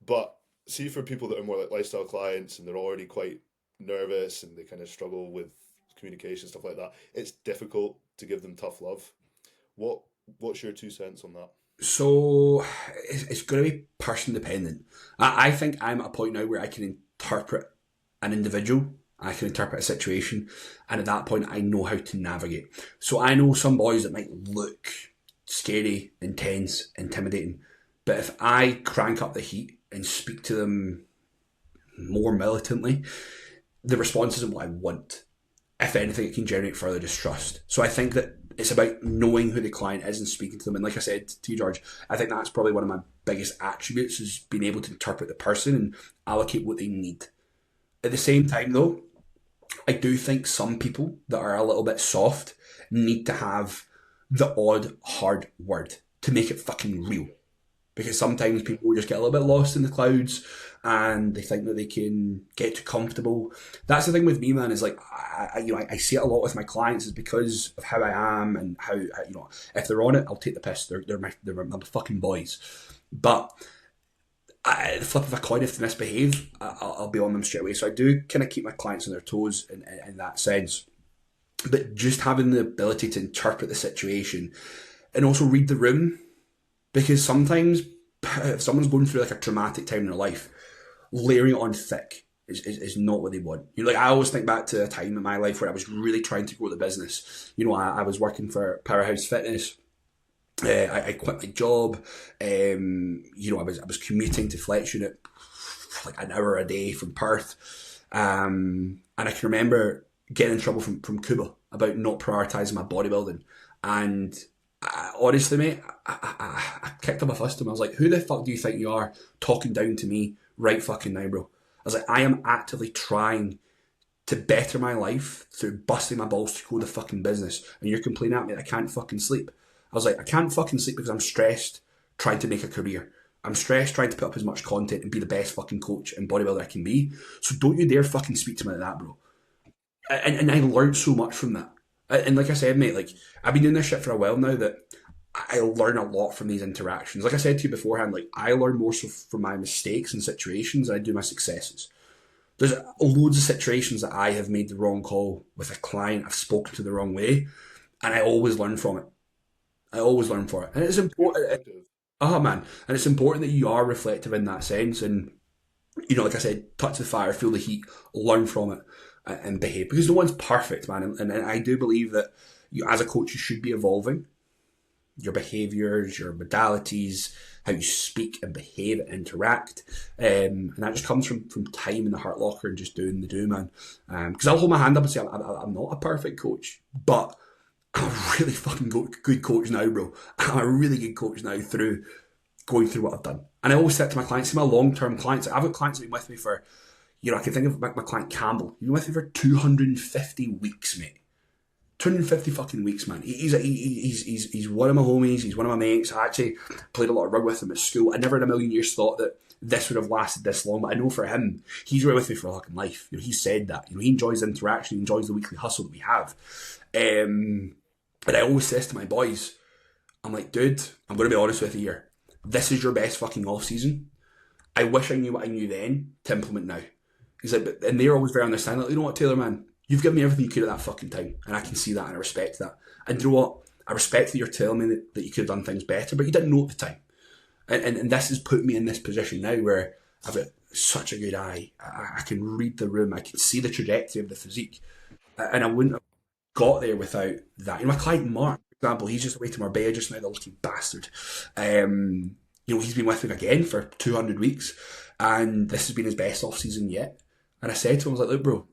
But see, for people that are more like lifestyle clients and they're already quite nervous and they kind of struggle with communication stuff like that, it's difficult to give them tough love. What what's your 2 cents on that? So it's going to be person dependent. I think I'm at a point now where I can interpret an individual, I can interpret a situation, and at that point I know how to navigate. So I know some boys that might look scary, intense, intimidating, but if I crank up the heat and speak to them more militantly, the response isn't what I want. If anything, it can generate further distrust. So I think that it's about knowing who the client is and speaking to them. And like I said to you, George, I think that's probably one of my biggest attributes, is being able to interpret the person and allocate what they need. At the same time, though, I do think some people that are a little bit soft need to have the odd hard word to make it fucking real. Because sometimes people just get a little bit lost in the clouds and they think that they can get too comfortable. That's the thing with me, man, is like, I see it a lot with my clients, is because of how I am and how, if they're on it, I'll take the piss. They're my fucking boys. But the flip of a coin, if they misbehave, I'll be on them straight away. So I do kind of keep my clients on their toes in that sense. But just having the ability to interpret the situation and also read the room, because sometimes if someone's going through like a traumatic time in their life, layering it on thick is not what they want. Like, I always think back to a time in my life where I was really trying to grow the business. I was working for Powerhouse Fitness. I quit my job. I was commuting to Flex Unit like an hour a day from Perth. And I can remember getting in trouble from Cuba about not prioritising my bodybuilding. And honestly, mate, I kicked up a fuss to him. I was like, who the fuck do you think you are talking down to me right fucking now, bro? I was like, I am actively trying to better my life through busting my balls to grow the fucking business. And you're complaining at me that I can't fucking sleep. I was like, I can't fucking sleep because I'm stressed trying to make a career. I'm stressed trying to put up as much content and be the best fucking coach and bodybuilder I can be. So don't you dare fucking speak to me like that, bro. And I learned so much from that. And like I said, mate, like, I've been doing this shit for a while now that I learn a lot from these interactions. Like I said to you beforehand, like, I learn more so from my mistakes and situations than I do my successes. There's loads of situations that I have made the wrong call with a client, I've spoken to the wrong way, and I always learn from it. I always learn from it. And it's important. Man. And it's important that you are reflective in that sense. And, like I said, touch the fire, feel the heat, learn from it, and behave. Because no one's perfect, man. And I do believe that as a coach, you should be evolving your behaviours, your modalities, how you speak and behave and interact. And that just comes from time in the Heart Locker and just doing the do, man. Because I'll hold my hand up and say, I'm not a perfect coach, but I'm a really fucking good coach now, bro. I'm a really good coach now through going through what I've done. And I always say to my clients, my long-term clients, I've got clients that have been with me for, I can think of my client Campbell. He's been with me for 250 weeks, mate. 250 fucking weeks, man. He's one of my homies. He's one of my mates. I actually played a lot of rugby with him at school. I never in a million years thought that this would have lasted this long, but I know for him, he's right with me for a fucking life. He said that. He enjoys the interaction. He enjoys the weekly hustle that we have. And I always says to my boys, I'm like, dude, I'm going to be honest with you here. This is your best fucking off season. I wish I knew what I knew then to implement now. He's like, and they're always very understanding. Like, you know what, Taylor, man? You've given me everything you could at that fucking time. And I can see that and I respect that. And you know what? I respect that you're telling me that you could have done things better, but you didn't know at the time. And this has put me in this position now where I've got such a good eye. I can read the room. I can see the trajectory of the physique. And I wouldn't have got there without that. My client Mark, for example, he's just away to Marbella just now, the lucky bastard. He's been with me again for 200 weeks. And this has been his best off season yet. And I said to him, I was like, look, bro,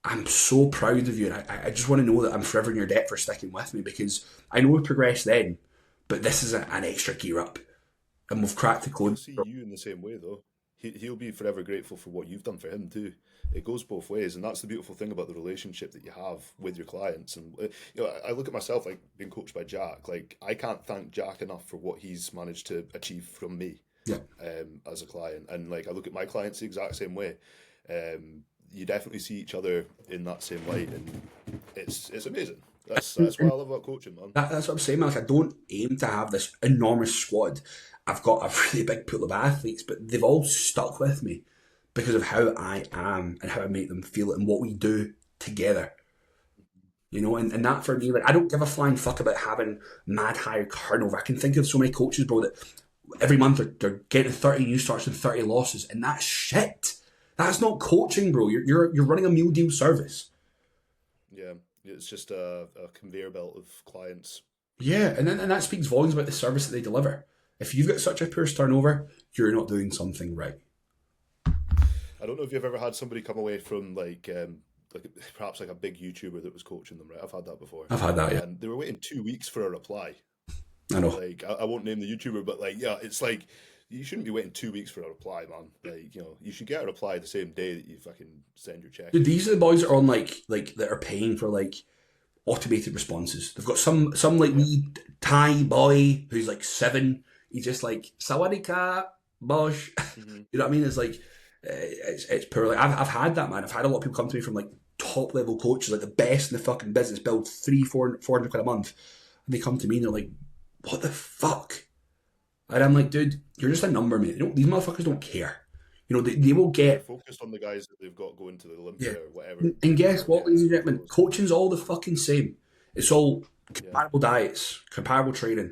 I'm so proud of you, and I just want to know that I'm forever in your debt for sticking with me, because I know we progressed then, but this is an extra gear up, and we've cracked the code. He'll see you in the same way, though. He'll be forever grateful for what you've done for him too. It goes both ways, and that's the beautiful thing about the relationship that you have with your clients. And I look at myself like being coached by Jack. Like, I can't thank Jack enough for what he's managed to achieve from me, as a client. And like, I look at my clients the exact same way. You definitely see each other in that same light, and it's amazing. That's what I love about coaching, man. That's what I'm saying, man. Like, I don't aim to have this enormous squad. I've got a really big pool of athletes, but they've all stuck with me because of how I am and how I make them feel and what we do together. And that for me, like, I don't give a flying fuck about having mad high turnover. I can think of so many coaches, bro, that every month they're getting 30 new starts and 30 losses, and that's shit. That's not coaching, bro. You're running a meal deal service. Yeah, it's just a conveyor belt of clients. Yeah, and that speaks volumes about the service that they deliver. If you've got such a poor turnover, you're not doing something right. I don't know if you've ever had somebody come away from like perhaps like a big YouTuber that was coaching them, right? I've had that before, I've had that, yeah. and they were waiting 2 weeks for a reply. I know. Like I won't name the YouTuber, but like yeah, it's like you shouldn't be waiting 2 weeks for a reply, man. Like you should get a reply the same day that you fucking send your check Dude, in. these are the boys that are on like that are paying for like automated responses. They've got some like Yeah. wee Thai boy who's like 7. He's just like sawadika bosh. Hmm. You know what I mean? It's like it's poor. Like I've had that, man. I've had a lot of people come to me from like top level coaches, like the best in the fucking business, build 400 quid a month, and they come to me and they're like, "What the fuck?" And I'm like, "Dude, you're just a number, mate. These motherfuckers don't care. You know, they will They're get." focused on the guys that they've got going to the Yeah. Olympia or whatever. And guess what, Yeah, ladies and it's gentlemen? ridiculous. Coaching's all the fucking same. It's all Yeah, comparable diets, comparable training.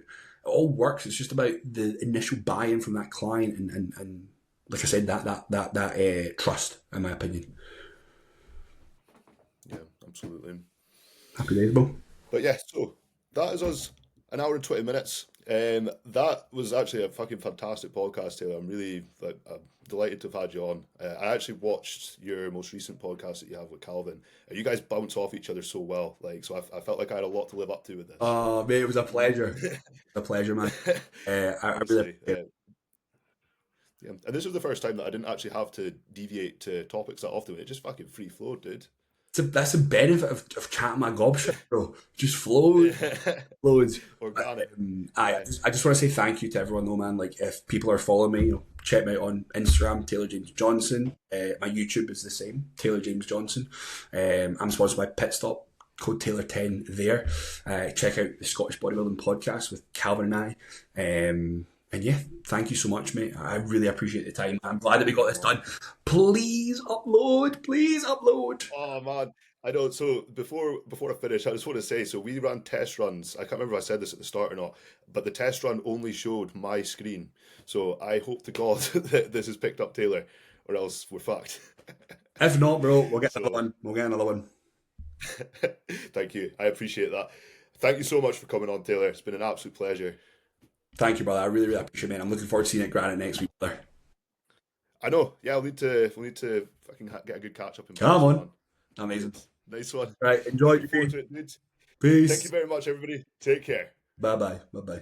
It all works. It's just about the initial buy-in from that client and like I said, that trust, in my opinion. yeah, absolutely. Happy days, bro. But yeah, so that is us, an hour and 20 minutes. That was actually a fucking fantastic podcast, Taylor. I'm really like I'm delighted to have had you on. I actually watched your most recent podcast that you have with Calvin, and you guys bounce off each other so well. Like, so I felt like I had a lot to live up to with this. Oh, mate, it was a pleasure. A pleasure, man. I really Honestly, appreciate it. yeah. And this was the first time that I didn't actually have to deviate to topics that often. It just fucking free flowed, dude. That's the benefit of chatting my gob shit, bro. Just flows, Yeah. flows. Organic. I Yeah. I just want to say thank you to everyone, though, man. Like, if people are following me, check me out on Instagram, Taylor James Johnson. My YouTube is the same, Taylor James Johnson. I'm sponsored by Pit Stop, code Taylor10 there. Check out the Scottish Bodybuilding podcast with Calvin and I. And yeah, thank you so much, mate. I really appreciate the time. I'm glad that we got this done. Please upload. Please upload. Oh man, I know. So before I finish, I just want to say, so we ran test runs. I can't remember if I said this at the start or not, but the test run only showed my screen. So I hope to God that this has picked up Taylor, or else we're fucked. If not, bro, we'll get another So one. We'll get another one. thank you. I appreciate that. Thank you so much for coming on, Taylor. It's been an absolute pleasure. Thank you, brother. I really, really appreciate it, man. I'm looking forward to seeing it granted next week, brother. I know. Yeah, we'll need to fucking get a good catch up in Come person, on. man. Amazing. Nice one. Right, enjoy Looking your forward day. to it, dude. Thank you Peace. very much, everybody. Take care. Bye bye. Bye bye.